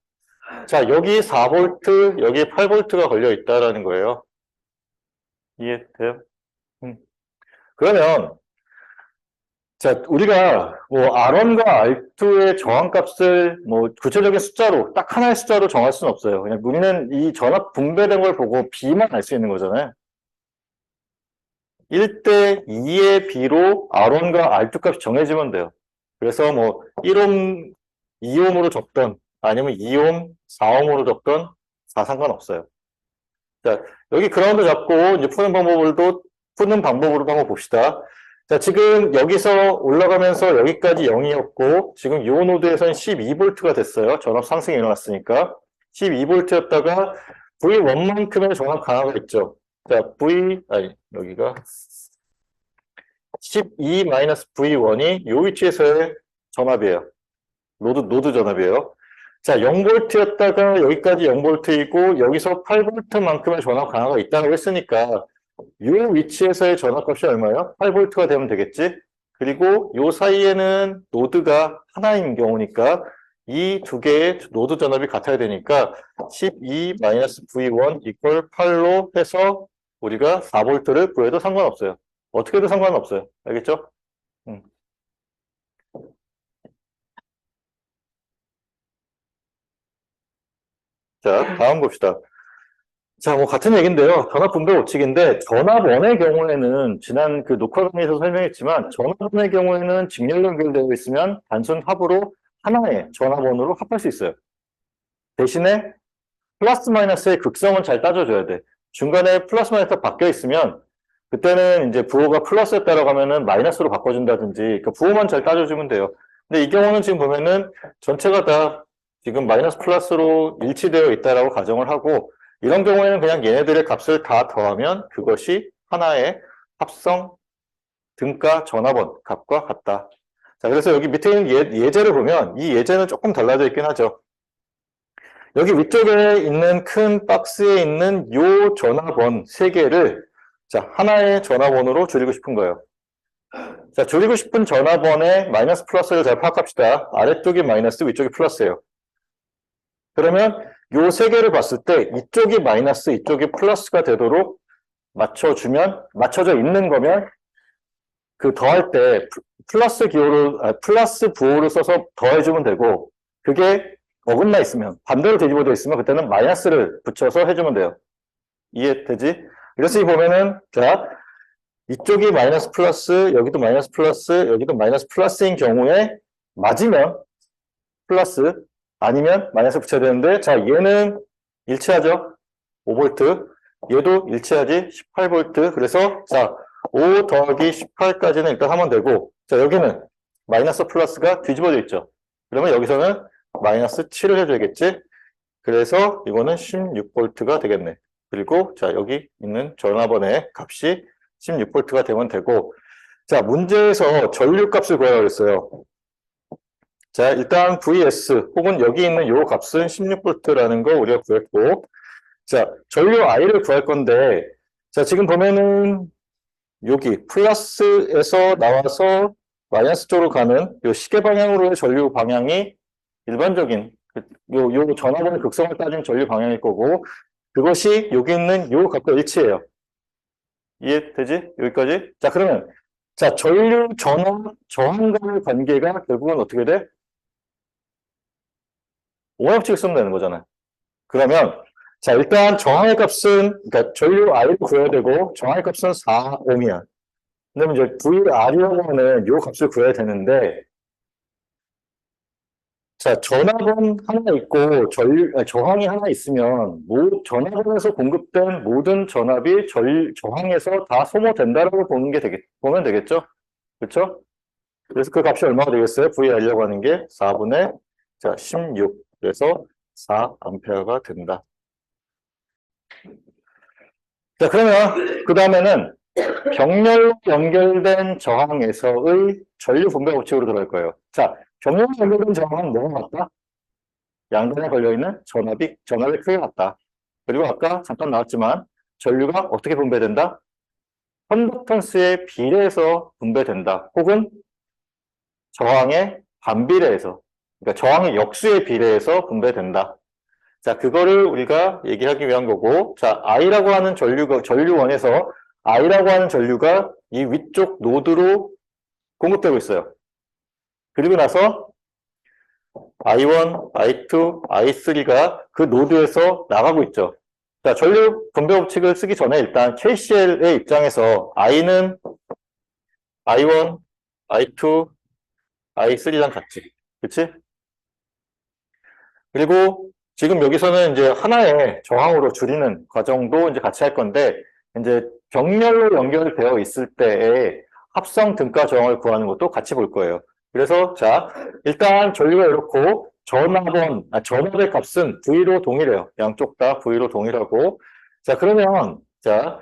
자, 여기 4V, 여기 8V가 걸려 있다라는 거예요. 이해돼요? 그러면, 자, 우리가 뭐 R1과 R2의 저항값을 뭐 구체적인 숫자로, 딱 하나의 숫자로 정할 수는 없어요. 그냥 우리는 이 전압 분배된 걸 보고 B만 알 수 있는 거잖아요. 1대 2의 B로 R1과 R2 값이 정해지면 돼요. 그래서 뭐 1옴, 2옴으로 적던, 아니면 2옴, 4옴으로 적던 다 상관없어요. 자, 여기 그라운드 잡고 이제 푸는 방법으로도 한번 봅시다. 자, 지금 여기서 올라가면서 여기까지 0이었고, 지금 이 노드에서는 12V가 됐어요. 전압 상승이 일어났으니까. 12V였다가 V1만큼의 전압 강화가 있죠. 자, 여기가 12-V1이 이 위치에서의 전압이에요. 노드 전압이에요. 자, 0V였다가 여기까지 0V이고, 여기서 8V만큼의 전압 강화가 있다고 했으니까, 이 위치에서의 전압값이 얼마예요? 8V가 되면 되겠지? 그리고 이 사이에는 노드가 하나인 경우니까, 이 두 개의 노드 전압이 같아야 되니까, 12-V1 이퀄 8로 해서 우리가 4V를 구해도 상관없어요. 어떻게 해도 상관없어요. 알겠죠? 자, 다음 봅시다. 자, 뭐 같은 얘기인데요. 전압 분배 법칙인데 전압원의 경우에는 지난 그 녹화 강의에서 설명했지만 전압원의 경우에는 직렬 연결되어 있으면 단순 합으로 하나의 전압원으로 합할 수 있어요. 대신에 플러스 마이너스의 극성은 잘 따져줘야 돼. 중간에 플러스 마이너스가 바뀌어 있으면 그때는 이제 부호가 플러스였다라고 하면은 마이너스로 바꿔준다든지 그러니까 부호만 잘 따져주면 돼요. 근데 이 경우는 지금 보면은 전체가 다 지금 마이너스 플러스로 일치되어 있다라고 가정을 하고 이런 경우에는 그냥 얘네들의 값을 다 더하면 그것이 하나의 합성 등가 전압원 값과 같다. 자, 그래서 여기 밑에 있는 예제를 보면 이 예제는 조금 달라져 있긴 하죠. 여기 위쪽에 있는 큰 박스에 있는 요 전압원 3개를 자, 하나의 전압원으로 줄이고 싶은 거예요. 자, 줄이고 싶은 전압원의 마이너스 플러스를 잘 파악합시다. 아래쪽이 마이너스, 위쪽이 플러스예요. 그러면 요 3개를 봤을 때 이쪽이 마이너스, 이쪽이 플러스가 되도록 맞춰져 있는 거면 그 더할 때 플러스 부호를 써서 더해주면 되고 그게 어긋나 있으면 반대로 뒤집어져 있으면 그때는 마이너스를 붙여서 해주면 돼요. 이해되지? 그래서 이 보면은 자 이쪽이 마이너스 플러스 여기도 마이너스 플러스 여기도 마이너스 플러스인 경우에 맞으면 플러스 아니면 마이너스 붙여야 되는데 자 얘는 일치하죠. 5V 얘도 일치하지 18V 그래서 자 5 더하기 18까지는 일단 하면 되고 자 여기는 마이너스 플러스가 뒤집어져 있죠. 그러면 여기서는 마이너스 7을 해줘야겠지. 그래서 이거는 16V가 되겠네. 그리고 자, 여기 있는 전화번의 값이 16V가 되면 되고, 자, 문제에서 전류값을 구하라고 했어요. 자, 일단 VS 혹은 여기 있는 요 값은 16V라는 거 우리가 구했고, 자, 전류 I를 구할 건데, 자, 지금 보면은 여기 플러스에서 나와서 마이너스 쪽으로 가는 요 시계 방향으로의 전류 방향이 일반적인 요 전압의 극성을 따진 전류 방향일 거고, 그것이 여기 있는 요 값과 일치해요. 이해되지? 여기까지? 자, 그러면 자, 전류 전압 저항간의 관계가 결국은 어떻게 돼? 오형식을 쓰면 되는 거잖아요. 그러면 자, 일단 저항의 값은, 그러니까 전류 I를 구해야 되고, 저항의 값은 4ohm이야. 그러면 이제 VR이라고 하는 요 값을 구해야 되는데, 자, 전압은 하나 있고, 저항이 하나 있으면, 전압원에서 공급된 모든 전압이 저항에서 다 소모된다라고 보면 되겠죠? 그렇죠? 그래서 그 값이 얼마가 되겠어요? VR이라고 하는 게 4분의, 자, 16. 그래서 4A가 된다. 자, 그러면, 그 다음에는 병렬로 연결된 저항에서의 전류 분배 법칙으로 들어갈 거예요. 자, 병렬로 연결된 저항은 뭐가 같다? 양단에 걸려있는 전압의 크기가 같다. 그리고 아까 잠깐 나왔지만 전류가 어떻게 분배된다? 컨덕턴스의 비례해서 분배된다. 혹은 저항의 반비례해서, 그러니까 저항의 역수에 비례해서 분배된다. 자, 그거를 우리가 얘기하기 위한 거고, 자, I라고 하는 전류원에서 I라고 하는 전류가 이 위쪽 노드로 공급되고 있어요. 그리고 나서 I1, I2, I3가 그 노드에서 나가고 있죠. 자, 전류 분배 법칙을 쓰기 전에 일단 KCL의 입장에서 I는 I1, I2, I3랑 같지. 그치? 그리고 지금 여기서는 이제 하나의 저항으로 줄이는 과정도 이제 같이 할 건데, 이제 병렬로 연결되어 있을 때의 합성 등가 저항을 구하는 것도 같이 볼 거예요. 그래서 자, 일단 전류가 이렇고 전압의 값은 V로 동일해요. 양쪽 다 V로 동일하고. 자, 그러면 자,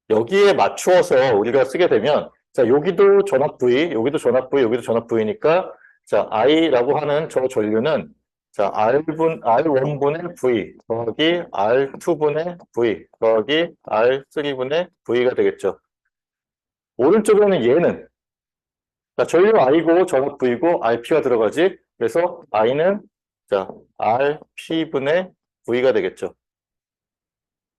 여기에 맞추어서 우리가 쓰게 되면, 자, 여기도 전압 V, 여기도 전압 V, 여기도 전압 V니까, 자, I라고 하는 저 전류는, 자, R1분의 V 더하기 R2분의 V 더하기 R3분의 V가 되겠죠. 오른쪽에는 얘는, 자, 전류 I고 전압 V고 RP가 들어가지. 그래서 I는, 자, RP분의 V가 되겠죠.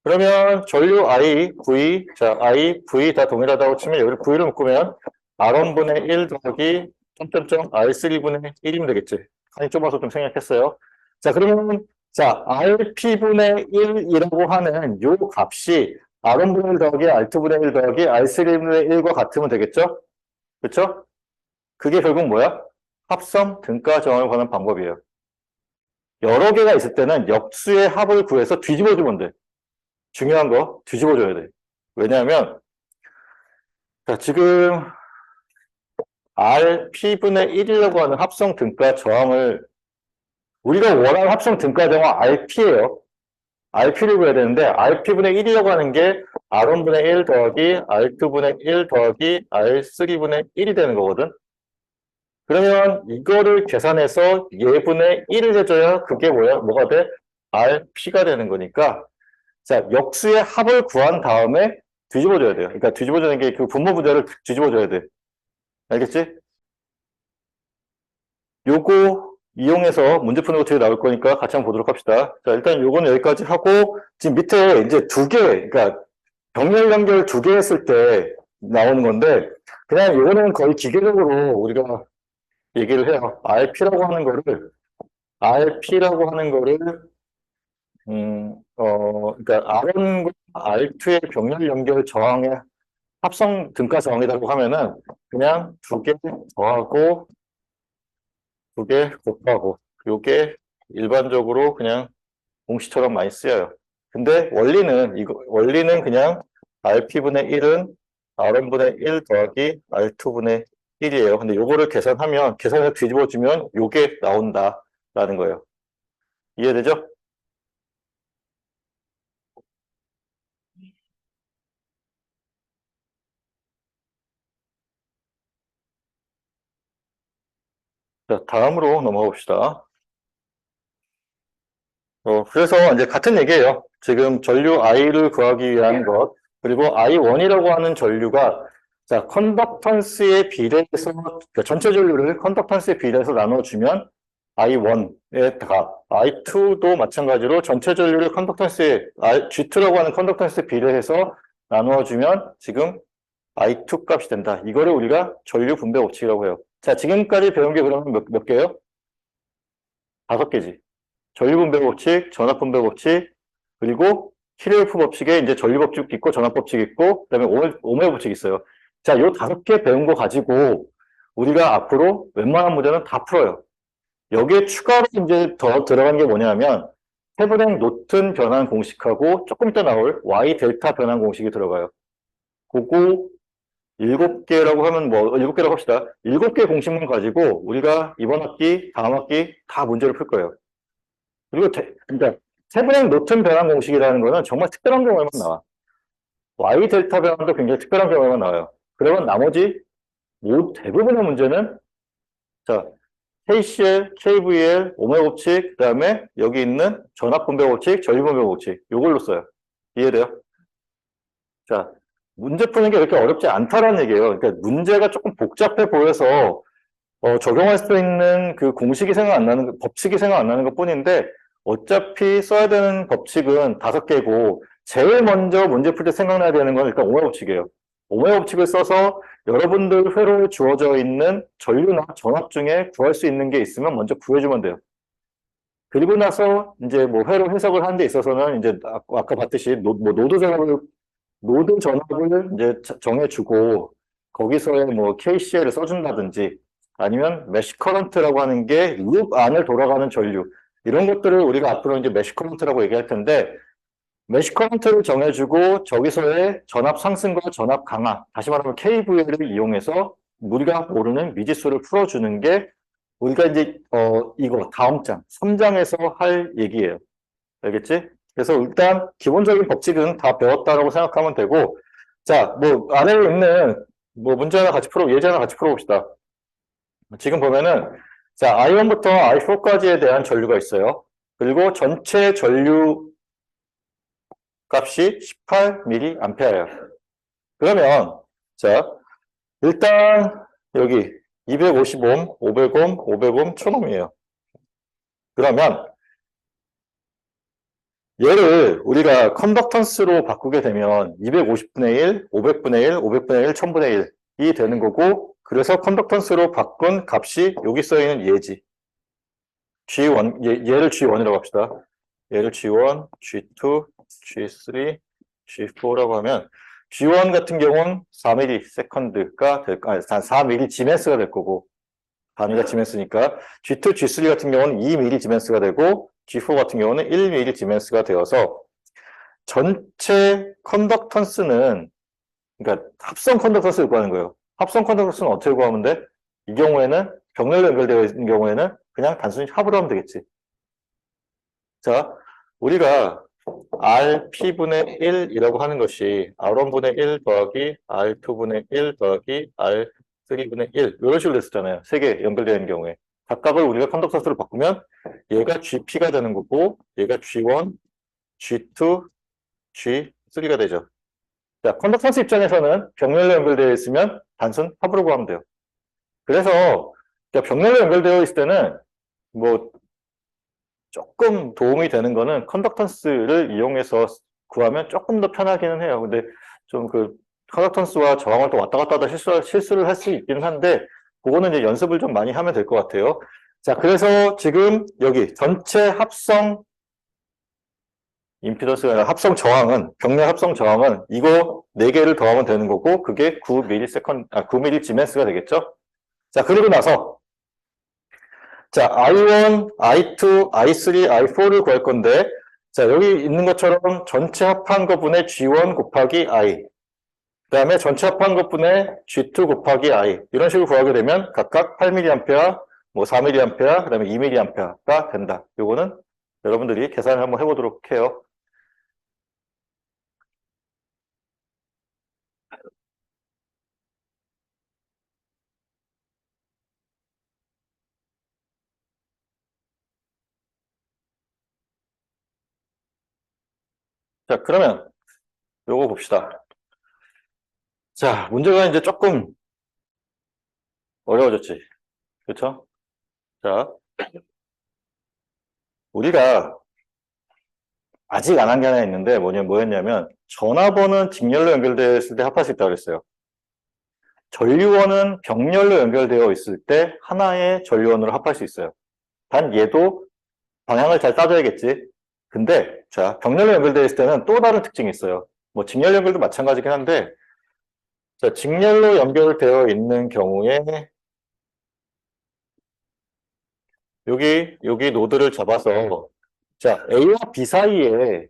그러면 전류 I, V, 자, I, V 다 동일하다고 치면 여기를 V로 묶으면 R1분의 1 더하기 점점점 R3분의 1이면 되겠지. 칸이 좁아서 좀 생략했어요. 자, 그러면 자, RP분의 1이라고 하는 요 값이 R1분의 1 더하기 R2분의 1 더하기 R3분의 1과 같으면 되겠죠? 그렇죠? 그게 결국 뭐야? 합성 등가 정을 구하는 방법이에요. 여러 개가 있을 때는 역수의 합을 구해서 뒤집어주면 돼. 중요한 거 뒤집어줘야 돼. 왜냐하면 자, 지금 RP분의 1이라고 하는 합성 등가 저항을 우리가 원하는 합성 등가 저항은 RP예요. RP를 구해야 되는데 RP분의 1이라고 하는 게 R1분의 1 더하기 R2분의 1 더하기 R3분의 1이 되는 거거든. 그러면 이거를 계산해서 예분의 1을 해줘야 그게 뭐가 돼? RP가 되는 거니까 자, 역수의 합을 구한 다음에 뒤집어줘야 돼요. 그러니까 뒤집어주는 게 그 분모 부절을 뒤집어줘야 돼. 알겠지? 요거 이용해서 문제 푸는 거 뒤에 나올 거니까 같이 한번 보도록 합시다. 자, 일단 요거는 여기까지 하고, 지금 밑에 이제 그러니까 병렬 연결 2개 했을 때 나오는 건데, 그냥 요거는 거의 기계적으로 우리가 얘기를 해요. RP라고 하는 거를, 그러니까 R1과 R2의 병렬 연결 저항의 합성 등가 저항이라고 하면은 그냥 2개 더하고 2개 곱하고 요게 일반적으로 그냥 공식처럼 많이 쓰여요. 근데 원리는 그냥 RP분의 1은 R1분의 1 더하기 R2분의 1이에요. 근데 요거를 계산해서 뒤집어주면 요게 나온다라는 거예요. 이해되죠? 자, 다음으로 넘어가 봅시다. 그래서 이제 같은 얘기예요. 지금 전류 I를 구하기 위한 것, 그리고 I1이라고 하는 전류가, 자, 컨덕턴스에 비례해서, 그러니까 전체 전류를 컨덕턴스에 비례해서 나눠주면 I1의 값, I2도 마찬가지로 전체 전류를 컨덕턴스에, G2라고 하는 컨덕턴스에 비례해서 나누어주면 지금 I2 값이 된다. 이거를 우리가 전류 분배 법칙이라고 해요. 자, 지금까지 배운 게 그러면 몇 개요? 5개지. 전류분배 법칙, 전압분배 법칙, 그리고 키르호프 법칙에 이제 전류 법칙 있고 전압 법칙 있고 그다음에 오메 법칙 있어요. 자, 요 5개 배운 거 가지고 우리가 앞으로 웬만한 문제는 다 풀어요. 여기에 추가로 이제 더 들어간 게 뭐냐면 테브랭 노튼 변환 공식하고 조금 이따 나올 Y 델타 변환 공식이 들어가요. 그거 7개라고 하면 뭐 7개라고 합시다. 7개 공식만 가지고 우리가 이번 학기, 다음 학기 다 문제를 풀 거예요. 그리고 그러니까 세브랭 노튼 변환 공식이라는 거는 정말 특별한 경우에만 나와. Y 델타 변환도 굉장히 특별한 경우에만 나와요. 그러면 나머지 대부분의 문제는 자 KCL, KVL, 오메 법칙, 그다음에 여기 있는 전압 분배 법칙, 전류 분배 법칙 이걸로 써요. 이해돼요? 자 문제 푸는 게 그렇게 어렵지 않다라는 얘기예요. 그러니까 문제가 조금 복잡해 보여서 적용할 수 있는 그 공식이 생각 안 나는, 법칙이 생각 안 나는 것 뿐인데, 어차피 써야 되는 법칙은 5개고, 제일 먼저 문제 풀 때 생각나야 되는 건 일단 오메 법칙이에요. 오메 법칙을 써서 여러분들 회로에 주어져 있는 전류나 전압 중에 구할 수 있는 게 있으면 먼저 구해주면 돼요. 그리고 나서 이제 뭐 회로 해석을 하는 데 있어서는 이제 아까 봤듯이 노드 전압을 이제 정해주고, 거기서의 뭐 KCL을 써준다든지, 아니면 메쉬 커런트라고 하는 게 룹 안을 돌아가는 전류 이런 것들을 우리가 앞으로 이제 메쉬 커런트라고 얘기할 텐데 메쉬 커런트를 정해주고 저기서의 전압 상승과 전압 강화 다시 말하면 KVL을 이용해서 우리가 모르는 미지수를 풀어주는 게 우리가 이제 이거 다음 장 3장에서 할 얘기예요. 알겠지? 그래서 일단 기본적인 법칙은 다 배웠다라고 생각하면 되고 자 뭐 아래에 있는 뭐 문제 하나 같이 예제 하나 같이 풀어봅시다. 지금 보면은 자 I1부터 I4까지에 대한 전류가 있어요. 그리고 전체 전류 값이 18mA예요. 그러면 자 일단 여기 250옴, 500옴, 500옴, 1000옴이에요. 그러면 얘를 우리가 컨덕턴스로 바꾸게 되면 250분의 1, 500분의 1, 500분의 1, 1000분의 1이 되는 거고 그래서 컨덕턴스로 바꾼 값이 여기 써있는 얘지. G1, 얘를 G1이라고 합시다. 얘를 G1, G2, G3, G4라고 하면 G1 같은 경우는 4ms가 될, 4ms가 될 거고 단위가 지멘스니까 G2, G3 같은 경우는 2mm 지멘스가 되고 G4 같은 경우는 1mm 지멘스가 되어서 전체 컨덕턴스는 그러니까 합성 컨덕턴스를 구하는 거예요. 합성 컨덕턴스는 어떻게 구하면 돼? 이 경우에는 병렬로 연결되어 있는 경우에는 그냥 단순히 합으로 하면 되겠지. 자, 우리가 RP분의 1이라고 하는 것이 R1분의 1 더하기 R2분의 1 더하기 R3분의 1 이런 식으로 됐었잖아요. 세 개 연결되어 있는 경우에. 각각을 우리가 컨덕턴스로 바꾸면 얘가 GP가 되는 거고 얘가 G1, G2, G3가 되죠. 자, 컨덕턴스 입장에서는 병렬로 연결되어 있으면 단순 합으로 구하면 돼요. 그래서 병렬로 연결되어 있을 때는 뭐 조금 도움이 되는 거는 컨덕턴스를 이용해서 구하면 조금 더 편하기는 해요. 근데 좀 그 컨덕턴스와 저항을 또 왔다 갔다 하다 실수를 할 수 있긴 한데 그거는 이제 연습을 좀 많이 하면 될 것 같아요. 자, 그래서 지금 여기 전체 합성 임피던스가 아니라 합성 저항은 병렬 합성 저항은 이거 4개를 더하면 되는 거고 그게 9mS, 9mGs가 되겠죠. 자, 그리고 나서 자, I1, I2, I3, I4를 구할 건데 자, 여기 있는 것처럼 전체 합한 것분의 G1 곱하기 I 그 다음에 전체 합한 것분의 G2 곱하기 I 이런 식으로 구하게 되면 각각 8mA, 뭐 4mA, 그 다음에 2mA가 된다. 요거는 여러분들이 계산을 한번 해보도록 해요. 자, 그러면 요거 봅시다. 자, 문제가 이제 조금 어려워졌지. 그렇죠? 자, 우리가 아직 안 한 게 하나 있는데 뭐였냐면 전화번호는 직렬로 연결되어 있을 때 합할 수 있다고 그랬어요. 전류원은 병렬로 연결되어 있을 때 하나의 전류원으로 합할 수 있어요. 단 얘도 방향을 잘 따져야겠지. 근데 자, 병렬로 연결되어 있을 때는 또 다른 특징이 있어요. 뭐 직렬 연결도 마찬가지긴 한데 자, 직렬로 연결되어 있는 경우에 여기 노드를 잡아서 자, A와 B 사이에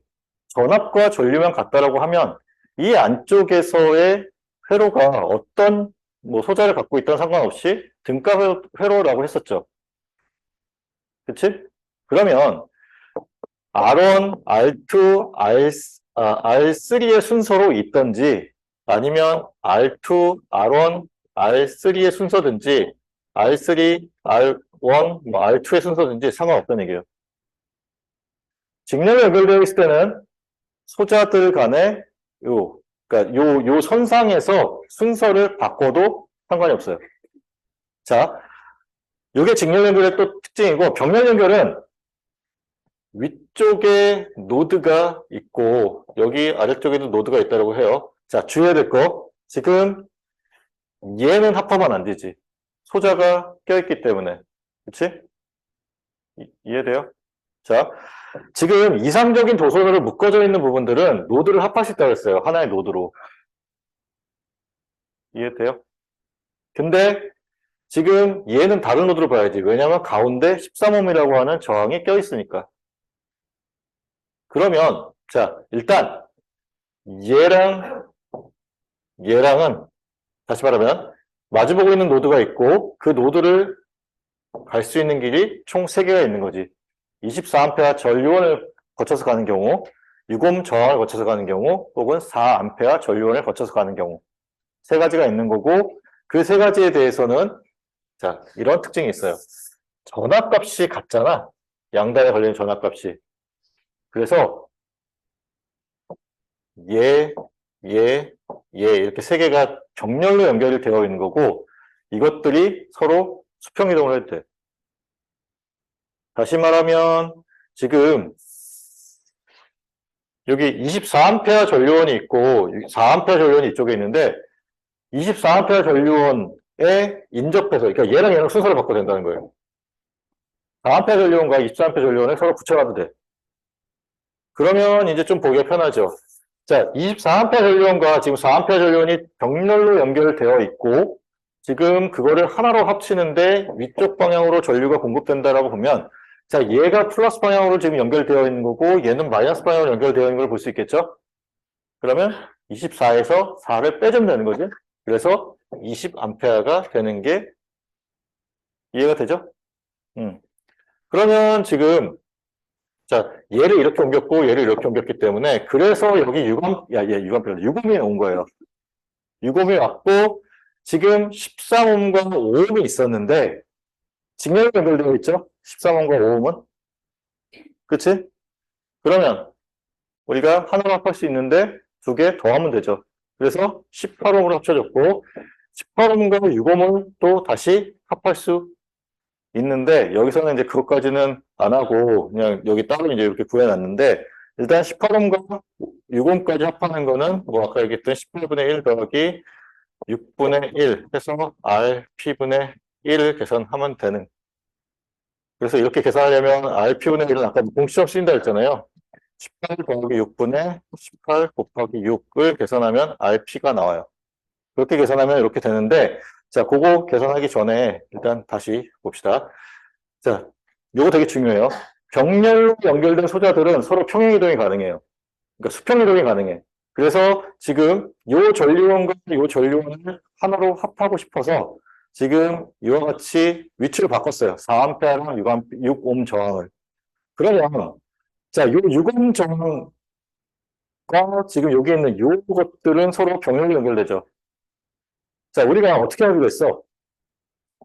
전압과 전류만 같다라고 하면 이 안쪽에서의 회로가 어떤 뭐 소자를 갖고 있던 상관없이 등가 회로라고 했었죠. 그치? 그러면 R1, R2, R3의 순서로 있던지 아니면 R2, R1, R3의 순서든지 R3, R1, 뭐 R2의 순서든지 상관없다는 얘기예요. 직렬로 연결되어 있을 때는 소자들 간의 그러니까 요 선상에서 순서를 바꿔도 상관이 없어요. 자, 요게 직렬 연결의 또 특징이고 병렬 연결은 위쪽에 노드가 있고 여기 아래쪽에도 노드가 있다고 해요. 자, 주의해야 될 거. 지금 얘는 합하면 안 되지. 소자가 껴있기 때문에. 그치? 이해돼요? 자, 지금 이상적인 도선으로 묶어져 있는 부분들은 노드를 합할 수 있다고 했어요. 하나의 노드로. 이해돼요? 근데 지금 얘는 다른 노드로 봐야지. 왜냐하면 가운데 13옴이라고 하는 저항이 껴있으니까. 그러면 자, 일단 얘랑은 다시 말하면 마주보고 있는 노드가 있고 그 노드를 갈 수 있는 길이 총 3개가 있는 거지. 24A 전류원을 거쳐서 가는 경우, 6옴 저항을 거쳐서 가는 경우, 혹은 4A 전류원을 거쳐서 가는 경우 3가지가 있는 거고 그 3가지에 대해서는 자, 이런 특징이 있어요. 전압값이 같잖아. 양단에 걸리는 전압값이. 그래서 얘, 얘, 얘 이렇게 3개가 정렬로 연결이 되어 있는 거고 이것들이 서로 수평이동을 해도 돼. 다시 말하면 지금 여기 24A 전류원이 있고 4A 전류원이 이쪽에 있는데 24A 전류원에 인접해서 그러니까 얘랑 순서를 바꿔도 된다는 거예요. 4A 전류원과 24A 전류원을 서로 붙여놔도 돼. 그러면 이제 좀 보기가 편하죠. 자, 24A 전류원과 지금 4A 전류원이 병렬로 연결되어 있고 지금 그거를 하나로 합치는데 위쪽 방향으로 전류가 공급된다라고 보면 자, 얘가 플러스 방향으로 지금 연결되어 있는 거고 얘는 마이너스 방향으로 연결되어 있는 걸 볼 수 있겠죠? 그러면 24에서 4를 빼주면 되는 거지. 그래서 20A가 되는 게 이해가 되죠? 그러면 지금 자, 얘를 이렇게 옮겼고 얘를 이렇게 옮겼기 때문에 그래서 여기 6A가 온 거예요. 6옴이 왔고 지금 13옴과 5옴이 있었는데 직렬로 연결되어 있죠? 13옴과 5옴은 그치? 그러면 우리가 하나로 합할 수 있는데 2개 더하면 되죠. 그래서 18옴으로 합쳐졌고 18옴과 6옴을 또 다시 합할 수 있는데 여기서는 이제 그것까지는 안 하고 그냥 여기 따로 이제 이렇게 구해놨는데 일단 18옴과 6옴까지 합하는 거는 뭐 아까 얘기했던 18분의 1 더하기 6분의 1 해서 RP분의 1을 계산하면 되는. 그래서 이렇게 계산하려면 RP분의 1은 아까 공식처럼 쓰인다 했잖아요. 18 더하기 6분의 18 곱하기 6을 계산하면 RP가 나와요. 그렇게 계산하면 이렇게 되는데 자, 그거 계산하기 전에 일단 다시 봅시다. 자, 요거 되게 중요해요. 병렬로 연결된 소자들은 서로 평행이동이 가능해요. 그러니까 수평이동이 가능해. 그래서 지금 요 전류원과 요 전류원을 하나로 합하고 싶어서 지금 이와 같이 위치를 바꿨어요. 4A랑 6옴 저항을. 그러면 자, 요 유공 정과 지금 여기 있는 요 것들은 서로 병렬로 연결되죠. 자, 우리가 어떻게 하기로 했어?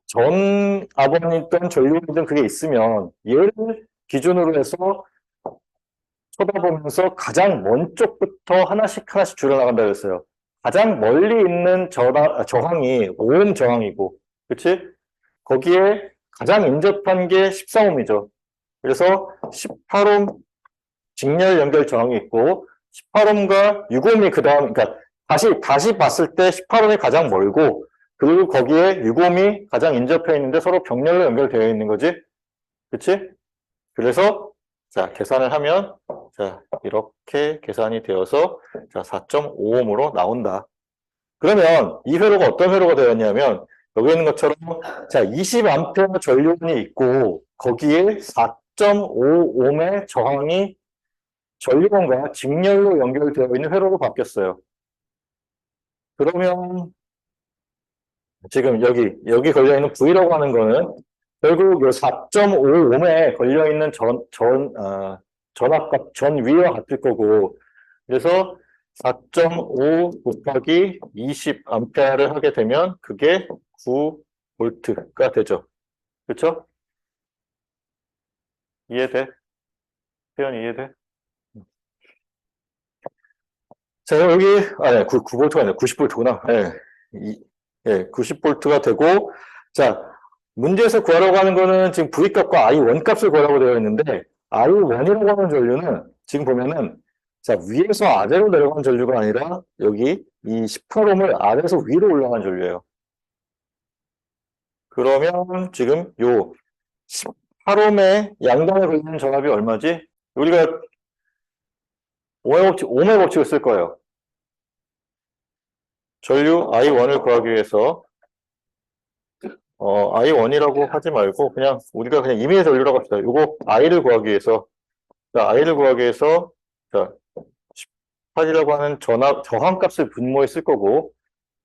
전 아버님든 전류든 그게 있으면 얘를 기준으로 해서 쳐다보면서 가장 먼 쪽부터 하나씩 하나씩 줄여나간다 그랬어요. 가장 멀리 있는 저항이 5옴 저항이고, 그치? 거기에 가장 인접한 게 14옴이죠. 그래서 18옴 직렬 연결 저항이 있고, 18옴과 6옴이 그 다음, 그러니까 다시 봤을 때 18옴이 가장 멀고, 그리고 거기에 6옴이 가장 인접해 있는데 서로 병렬로 연결되어 있는 거지? 그치? 그래서 자, 계산을 하면 자, 이렇게 계산이 되어서 자, 4.5옴으로 나온다. 그러면 이 회로가 어떤 회로가 되었냐면 여기 있는 것처럼 자, 20A 전류원이 있고 거기에 4.5옴의 저항이 전류원과 직렬로 연결되어 있는 회로로 바뀌었어요. 그러면 지금 여기 걸려 있는 V라고 하는 거는 결국 요 4.5옴에 걸려 있는 전압값, 전위와 같을 거고, 그래서 4.5 곱하기 20A를 하게 되면 그게 9V가 되죠. 그렇죠? 이해돼? 표현 이해돼? 자, 여기, 네, 9V가 아니라 90V구나. 네, 90V가 되고, 자, 문제에서 구하라고 하는 거는 지금 V값과 I1 값을 구하라고 되어 있는데, I1이라고 하는 전류는 지금 보면은, 자, 위에서 아래로 내려간 전류가 아니라, 여기 이 18옴을 아래에서 위로 올라간 전류예요. 그러면 지금 요 18옴의 양단에 걸리는 전압이 얼마지? 우리가 옴의 법칙을 쓸 거예요. 전류 I1을 구하기 위해서 I1이라고 하지 말고 그냥 우리가 그냥 임의의 전류라고 합시다. 요거 I를 구하기 위해서 자, I를 구하기 위해서 자, 18이라고 하는 저항값을 분모에 쓸 거고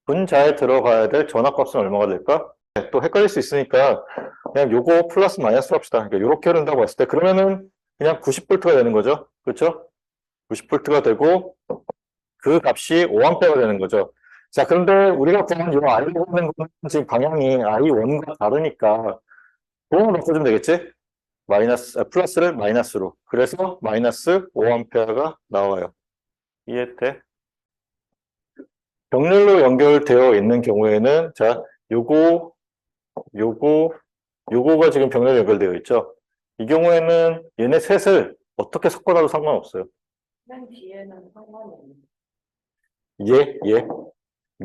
분자에 들어가야 될 전압값은 얼마가 될까? 네, 또 헷갈릴 수 있으니까 그냥 요거 플러스 마이너스 합시다. 그러니까 요렇게 흐른다고 했을 때 그러면은 그냥 90V가 되는 거죠. 그렇죠? 90V가 되고 그 값이 5A가 되는 거죠. 자, 그런데 우리가 구한 요 I라고 하는 거는 지금 방향이 I1과 다르니까 그거만 바꿔주면 되겠지? 플러스를 마이너스로. 그래서 마이너스 5A가 나와요. 이해돼? 병렬로 연결되어 있는 경우에는, 자, 요거, 요거, 요거가 지금 병렬로 연결되어 있죠? 이 경우에는 얘네 셋을 어떻게 섞어놔도 상관없어요. 맨 뒤에는 상관이 없는.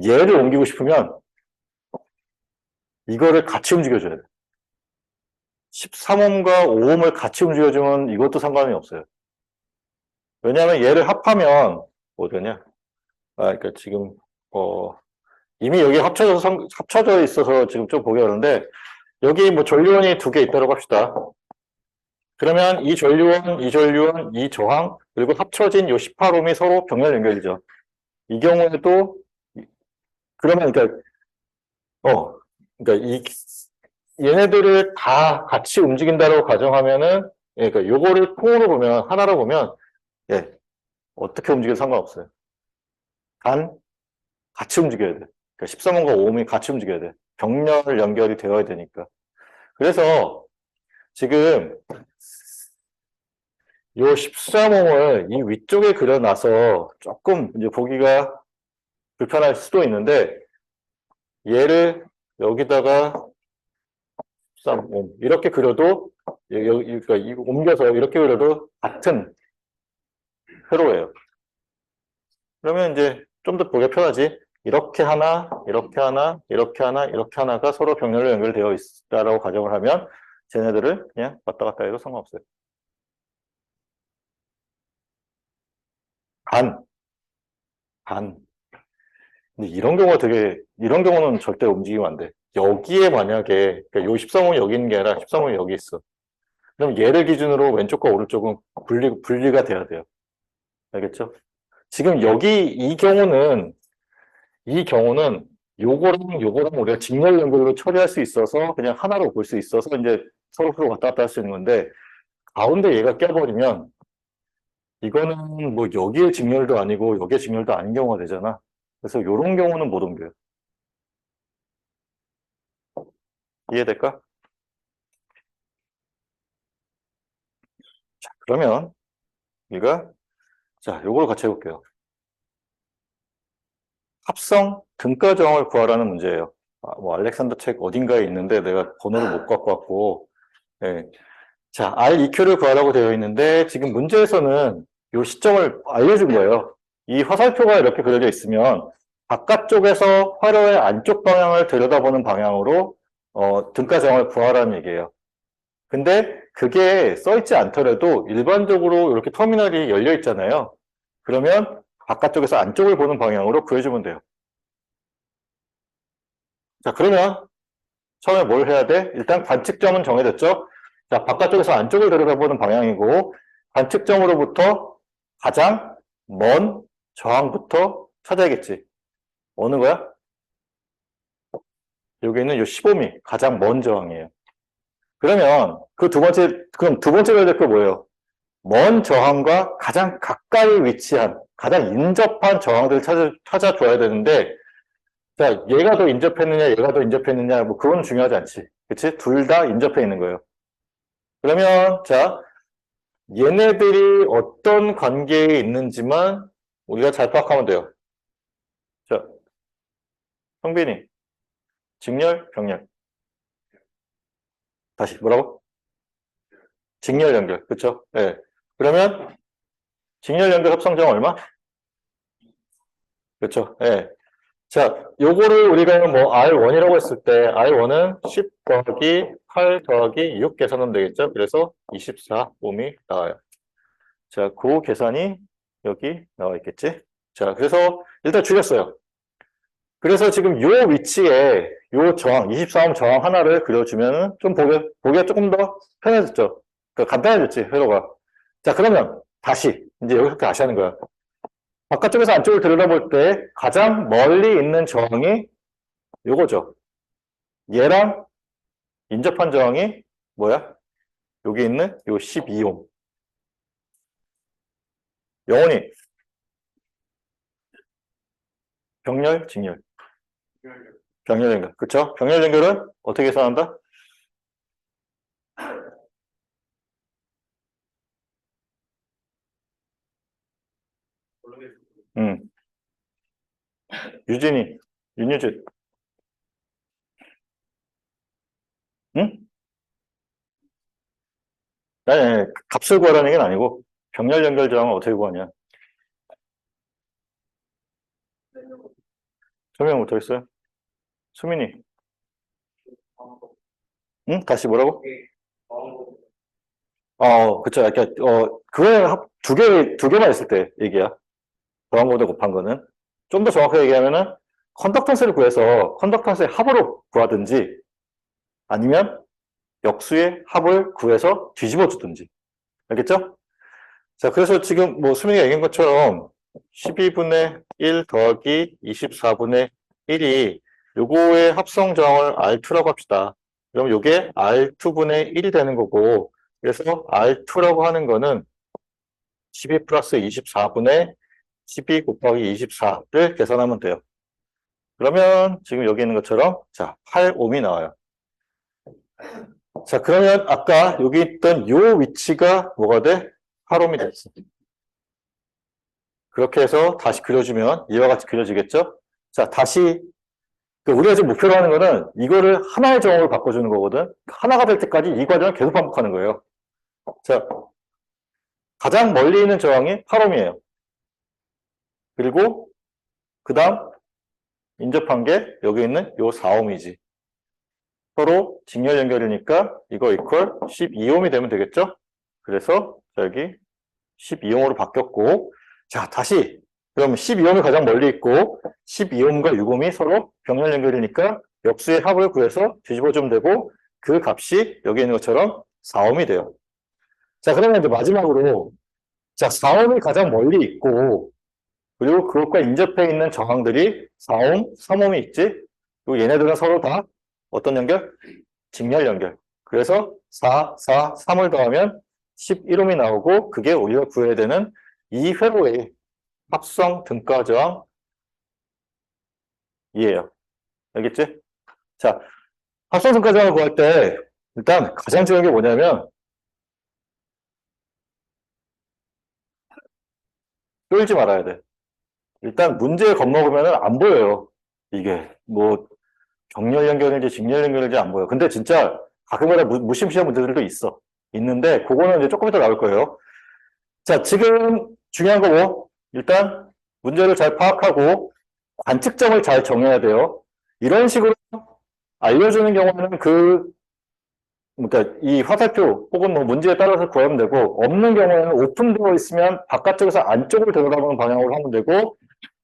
얘를 옮기고 싶으면 이거를 같이 움직여줘야 돼. 13옴과 5옴을 같이 움직여주면 이것도 상관이 없어요. 왜냐하면 얘를 합하면 뭐 되냐? 그러니까 지금 이미 여기 합쳐져 있어서 지금 좀 보기 어려운데 여기 뭐 전류원이 두 개 있다고 합시다. 그러면 이 전류원, 이 저항 그리고 합쳐진 요 18옴이 서로 병렬 연결이죠. 이 경우에도 그러면 그러니까 얘네들을 다 같이 움직인다고 가정하면은 그러니까 요거를 통으로 보면 하나로 보면 예 어떻게 움직여도 상관없어요. 단 같이 움직여야 돼. 그러니까 13옴과 5옴이 같이 움직여야 돼. 병렬 연결이 되어야 되니까. 그래서 지금 요 13옴을 이 위쪽에 그려놔서 조금 이제 보기가 불편할 수도 있는데 얘를 여기다가 13옴 이렇게 그려도 그러니까 이거 옮겨서 이렇게 그려도 같은 회로예요. 그러면 이제 좀 더 보기가 편하지. 이렇게 하나, 이렇게 하나, 이렇게 하나, 이렇게 하나가 서로 병렬로 연결되어 있다라고 가정을 하면 쟤네들을 그냥 왔다 갔다 해도 상관없어요. 반. 근데 이런 경우는 절대 움직이면 안 돼. 여기에 만약에, 그러니까 요 13호 여기 있는 게 아니라 13호 여기 있어. 그럼 얘를 기준으로 왼쪽과 오른쪽은 분리가 돼야 돼요. 알겠죠? 지금 여기 이 경우는 요거랑 우리가 직렬 연결로 처리할 수 있어서 그냥 하나로 볼 수 있어서 이제 서로 왔다 갔다 할 수 있는 건데 가운데 얘가 껴버리면 이거는 뭐 여기에 직렬도 아니고 여기에 직렬도 아닌 경우가 되잖아. 그래서 이런 경우는 못 옮겨요. 이해될까? 자, 그러면 우리가 자, 요걸 같이 해볼게요. 합성 등가 정을 구하라는 문제예요. 뭐 알렉산더 책 어딘가에 있는데 내가 번호를 못 갖고 왔고, 예. 자, R2Q를 구하라고 되어 있는데 지금 문제에서는 이 시점을 알려준 거예요. 이 화살표가 이렇게 그려져 있으면 바깥쪽에서 화로의 안쪽 방향을 들여다보는 방향으로 등가 정을 구하라는 얘기예요. 근데 그게 써있지 않더라도 일반적으로 이렇게 터미널이 열려 있잖아요. 그러면 바깥쪽에서 안쪽을 보는 방향으로 구해주면 돼요. 자, 그러면 처음에 뭘 해야 돼? 일단 관측점은 정해졌죠? 자, 바깥쪽에서 안쪽을 들여다보는 방향이고, 관측점으로부터 가장 먼 저항부터 찾아야겠지. 어느 거야? 여기 있는 이 15미, 가장 먼 저항이에요. 그러면 그럼 두 번째 별될 거 뭐예요? 먼 저항과 가장 가까이 위치한, 가장 인접한 저항들을 찾아줘야 되는데, 자, 얘가 더 인접했느냐, 얘가 더 인접했느냐, 뭐, 그건 중요하지 않지. 그치? 둘 다 인접해 있는 거예요. 그러면, 자, 얘네들이 어떤 관계에 있는지만 우리가 잘 파악하면 돼요. 자, 성빈이, 직렬, 병렬. 다시, 뭐라고? 직렬 연결. 그쵸? 예. 네. 그러면, 직렬 연결 합성정 얼마? 그쵸? 예. 네. 자, 요거를 우리가 뭐 R1이라고 했을 때 R1은 10 더하기 8 더하기 6 계산하면 되겠죠? 그래서 24 옴이 나와요. 자, 그 계산이 여기 나와 있겠지? 자, 그래서 일단 줄였어요. 그래서 지금 요 위치에 요 저항, 24옴 저항 하나를 그려주면 좀 보기가 조금 더 편해졌죠? 간단해졌지, 회로가. 자, 그러면 다시, 이제 여기서 다시 하는 거야. 바깥쪽에서 안쪽을 들여다볼 때 가장 멀리 있는 저항이 요거죠. 얘랑 인접한 저항이 뭐야? 여기 있는 요 12옴. 영원히 병렬, 직렬. 병렬 연결. 그쵸? 병렬 연결은 어떻게 계산한다? 유진이, 윤유진. 응? 아니, 아니, 값을 구하라는 게 아니고 병렬 연결 저항을 어떻게 구하냐. 설명 못하겠어요? 수민이. 응? 다시 뭐라고? 그쵸. 이렇게, 그거에 두 개만 있을 때 얘기야. 저항보다 곱한 거는. 좀 더 정확하게 얘기하면은, 컨덕턴스를 구해서 컨덕턴스의 합으로 구하든지, 아니면 역수의 합을 구해서 뒤집어 주든지. 알겠죠? 자, 그래서 지금 뭐 수민이가 얘기한 것처럼 12분의 1 더하기 24분의 1이 요거의 합성 저항을 R2라고 합시다. 그럼 요게 R2분의 1이 되는 거고, 그래서 R2라고 하는 거는 12 플러스 24분의 12 곱하기 24를 계산하면 돼요. 그러면 지금 여기 있는 것처럼 자, 8옴이 나와요. 자, 그러면 아까 여기 있던 요 위치가 뭐가 돼? 8옴이 됐어. 그렇게 해서 다시 그려주면 이와 같이 그려지겠죠? 자, 다시 우리가 지금 목표로 하는 거는 이거를 하나의 정으로 바꿔주는 거거든. 하나가 될 때까지 이 과정을 계속 반복하는 거예요. 자, 가장 멀리 있는 저항이 8옴이에요. 그리고 그 다음 인접한 게 여기 있는 요 4옴이지. 서로 직렬 연결이니까 이거 이퀄 12옴이 되면 되겠죠? 그래서 여기 12옴으로 바뀌었고, 자, 다시 그럼 12옴이 가장 멀리 있고 12옴과 6옴이 서로 병렬 연결이니까 역수의 합을 구해서 뒤집어주면 되고 그 값이 여기 있는 것처럼 4옴이 돼요. 자, 그러면 이제 마지막으로 자, 4옴이 가장 멀리 있고 그리고 그것과 인접해 있는 저항들이 4옴, 3옴이 있지? 그리고 얘네들은 서로 다 어떤 연결? 직렬 연결. 그래서 4, 4, 3을 더하면 11옴이 나오고 그게 우리가 구해야 되는 이 회로의 합성 등가 저항 이에요. 알겠지? 자, 합성 등가 저항을 구할 때 일단 가장 중요한 게 뭐냐면 쫄지 말아야 돼. 일단 문제에 겁먹으면 안 보여요. 이게 뭐 정렬 연결인지 직렬 연결인지 안 보여. 근데 진짜 가끔가다 무심시한 문제들도 있어. 있는데 그거는 이제 조금 이따 나올 거예요. 자, 지금 중요한 거 뭐? 일단 문제를 잘 파악하고 관측점을 잘 정해야 돼요. 이런 식으로 알려주는 경우는 그러니까 이 화살표 혹은 뭐 문제에 따라서 구하면 되고 없는 경우에는 오픈되어 있으면 바깥쪽에서 안쪽으로 들어가는 방향으로 하면 되고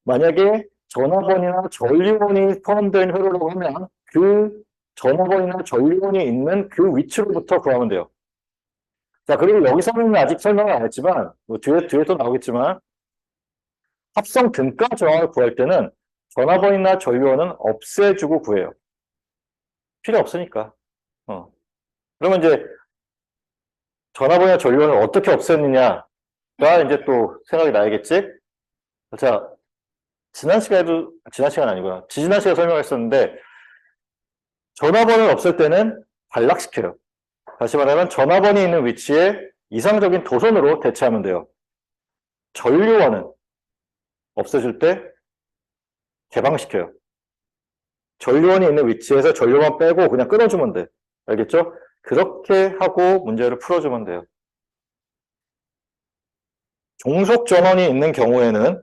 만약에 전화번이나 전류원이 포함된 회로라고 하면 그 전화번이나 전류원이 있는 그 위치로부터 구하면 돼요. 자, 그리고 여기서는 아직 설명을 안 했지만, 뭐 뒤에 또 나오겠지만, 합성 등가 저항을 구할 때는 전화번이나 전류원은 없애주고 구해요. 필요 없으니까. 그러면 이제 전화번이나 전류원을 어떻게 없앴느냐가 이제 또 생각이 나야겠지? 자, 지난 시간 아니구나. 지난 시간에 설명했었는데, 전화번을 없앨 때는 단락시켜요. 다시 말하면 전화번이 있는 위치에 이상적인 도선으로 대체하면 돼요. 전류원은 없애줄 때 개방시켜요. 전류원이 있는 위치에서 전류만 빼고 그냥 끊어주면 돼. 알겠죠? 그렇게 하고 문제를 풀어주면 돼요. 종속 전원이 있는 경우에는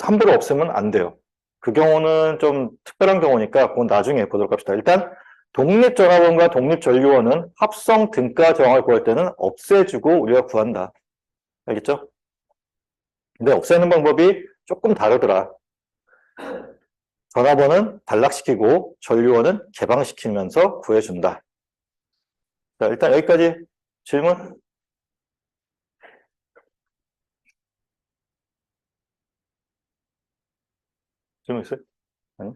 함부로 없애면 안 돼요. 그 경우는 좀 특별한 경우니까 그건 나중에 보도록 합시다. 일단 독립전화번과 독립전류원은 합성 등가 저항을 구할 때는 없애주고 우리가 구한다. 알겠죠? 근데 없애는 방법이 조금 다르더라. 전화번은 단락시키고 전류원은 개방시키면서 구해준다. 자, 일단 여기까지 질문? 질문 있어요? 아니?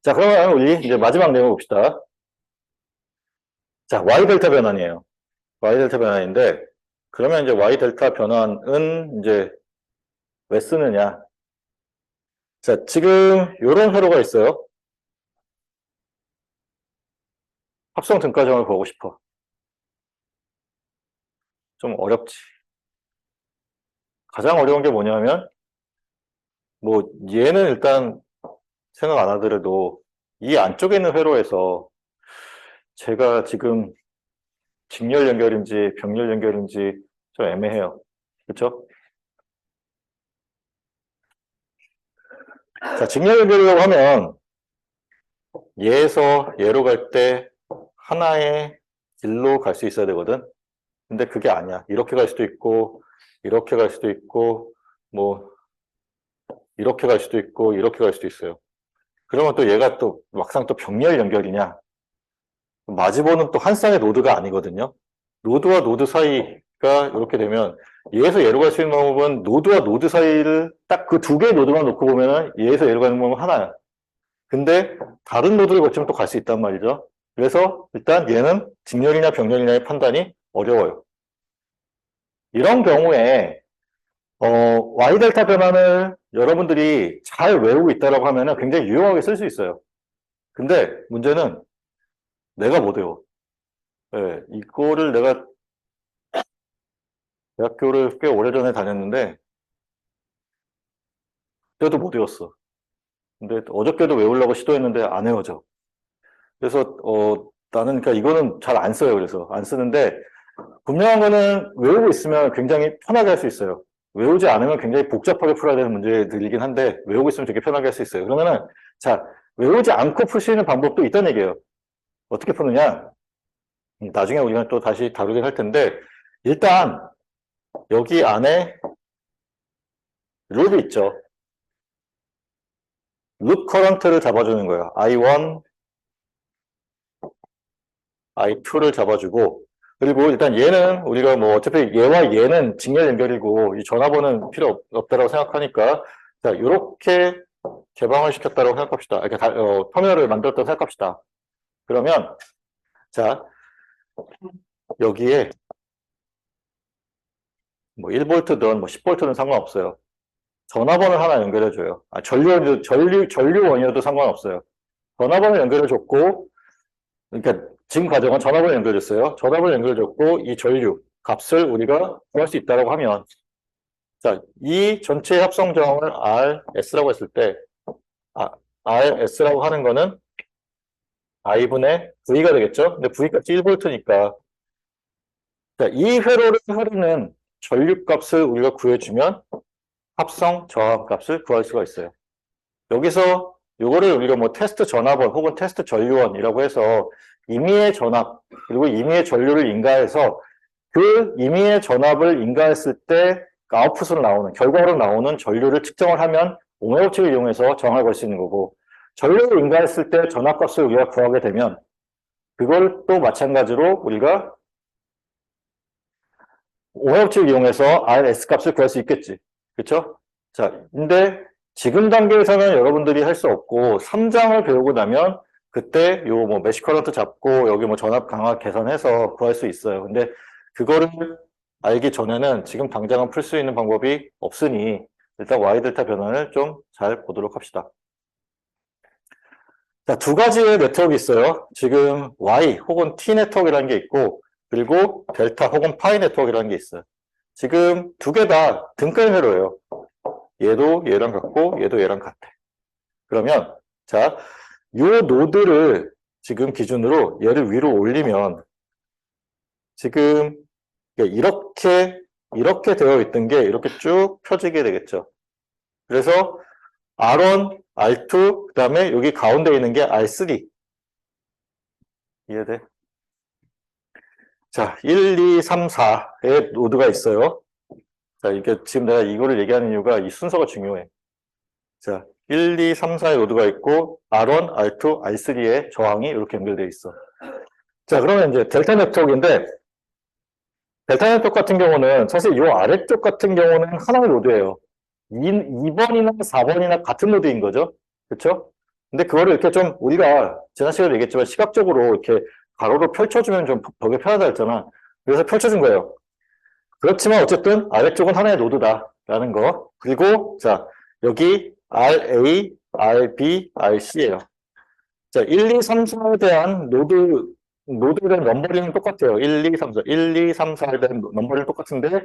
자, 그러면 우리 이제 마지막 내용 봅시다. 자, Y 델타 변환이에요. Y 델타 변환인데, 그러면 이제 Y 델타 변환은 이제 왜 쓰느냐? 자, 지금 이런 회로가 있어요. 합성 등가점을 보고 싶어. 좀 어렵지. 가장 어려운 게 뭐냐면, 뭐, 얘는 일단 생각 안 하더라도, 이 안쪽에 있는 회로에서 제가 지금 직렬 연결인지 병렬 연결인지 좀 애매해요. 그렇죠? 자, 직렬 연결이라고 하면 얘에서 얘로 갈 때 하나의 길로 갈 수 있어야 되거든. 근데 그게 아니야. 이렇게 갈 수도 있고 이렇게 갈 수도 있고 뭐 이렇게 갈 수도 있고 이렇게 갈 수도 있어요. 그러면 또 얘가 또 막상 또 병렬 연결이냐? 마지본은 또 한 쌍의 노드가 아니거든요. 노드와 노드 사이가 이렇게 되면 얘에서 얘로 갈 수 있는 방법은 노드와 노드 사이를 딱 그 두 개의 노드만 놓고 보면은 얘에서 얘로 가는 방법은 하나야. 근데 다른 노드를 거치면 또 갈 수 있단 말이죠. 그래서 일단 얘는 직렬이냐 병렬이냐의 판단이 어려워요. 이런 경우에 Y 델타 변환을 여러분들이 잘 외우고 있다라고 하면은 굉장히 유용하게 쓸 수 있어요. 근데 문제는 내가 못 외워. 예, 이거를 내가 대학교를 꽤 오래전에 다녔는데 그때도 못 외웠어. 근데 어저께도 외우려고 시도했는데 안 외워져. 그래서 나는 그러니까 이거는 잘 안 써요. 그래서 안 쓰는데 분명한 거는 외우고 있으면 굉장히 편하게 할 수 있어요. 외우지 않으면 굉장히 복잡하게 풀어야 되는 문제들이긴 한데 외우고 있으면 되게 편하게 할 수 있어요. 그러면은 자, 외우지 않고 풀 수 있는 방법도 있다는 얘기예요. 어떻게 푸느냐? 나중에 우리가 또 다시 다루긴 할 텐데 일단 여기 안에 룹이 있죠. 룹 커런트를 잡아주는 거예요. I1, I2를 잡아주고 그리고 일단 얘는 우리가 뭐 어차피 얘와 얘는 직렬 연결이고 이 전화번호는 필요 없다라고 생각하니까 자 이렇게 개방을 시켰다고 생각합시다. 이렇게 터미널을 만들었다고 생각합시다. 그러면 자 여기에 뭐 1V든 뭐 10V든 상관없어요. 전화번호를 하나 연결해줘요. 전류원이어도 상관없어요. 전화번호 연결해줬고, 그러니까 지금 과정은 전화번호 연결했어요. 전화번호 연결해줬고, 이 전류 값을 우리가 구할 수 있다고 하면, 자, 이 전체 합성 저항을 RS라고 했을 때, RS라고 하는 거는 I분의 V가 되겠죠? 근데 V값이 1V니까, 자, 이 회로를 흐르는 전류 값을 우리가 구해주면 합성 저항 값을 구할 수가 있어요. 여기서 요거를 우리가 뭐 테스트 전압원 혹은 테스트 전류원이라고 해서 임의의 전압 그리고 임의의 전류를 인가해서 그 임의의 전압을 인가했을 때 아웃풋으로 나오는 결과로 나오는 전류를 측정을 하면 오메오치를 이용해서 정을 걸 수 있는 거고 전류를 인가했을 때 전압값을 우리가 구하게 되면 그걸 또 마찬가지로 우리가 오메오치를 이용해서 RS 값을 구할 수 있겠지. 그렇죠? 자, 근데 지금 단계에서는 여러분들이 할 수 없고 3장을 배우고 나면 그때 요 뭐 메쉬 커런트 잡고 여기 뭐 전압 강화 계산해서 구할 수 있어요. 근데 그거를 알기 전에는 지금 당장은 풀 수 있는 방법이 없으니 일단 Y 델타 변환을 좀 잘 보도록 합시다. 자, 두 가지의 네트워크가 있어요. 지금 Y 혹은 T 네트워크라는 게 있고 그리고 델타 혹은 파이 네트워크라는 게 있어요. 지금 두 개 다 등가의 회로예요. 얘도 얘랑 같고 얘도 얘랑 같아. 그러면 자, 요 노드를 지금 기준으로 얘를 위로 올리면 지금 이렇게 되어 있던 게 이렇게 쭉 펴지게 되겠죠. 그래서 R1, R2, 그 다음에 여기 가운데 있는 게 R3. 이해돼? 자, 1, 2, 3, 4의 노드가 있어요. 자, 이게 지금 내가 이거를 얘기하는 이유가 이 순서가 중요해. 자, 1, 2, 3, 4의 노드가 있고 R1, R2, R3의 저항이 이렇게 연결되어 있어. 자, 그러면 이제 델타 네트워크인데 델타 네트워크 같은 경우는 사실 이 아래쪽 같은 경우는 하나의 노드예요. 2번이나 4번이나 같은 노드인 거죠. 그렇죠? 근데 그거를 이렇게 좀 우리가 지난 시간에 얘기했지만 시각적으로 이렇게 가로로 펼쳐주면 좀 보기 편하다 했잖아. 그래서 펼쳐준 거예요. 그렇지만 어쨌든 아래쪽은 하나의 노드다라는 거. 그리고 자, 여기 RA, RB, RC예요. 자, 1, 2, 3, 4에 대한 노드에 대한 넘버링은 똑같아요. 1, 2, 3, 4. 1, 2, 3, 4에 대한 넘버링은 똑같은데,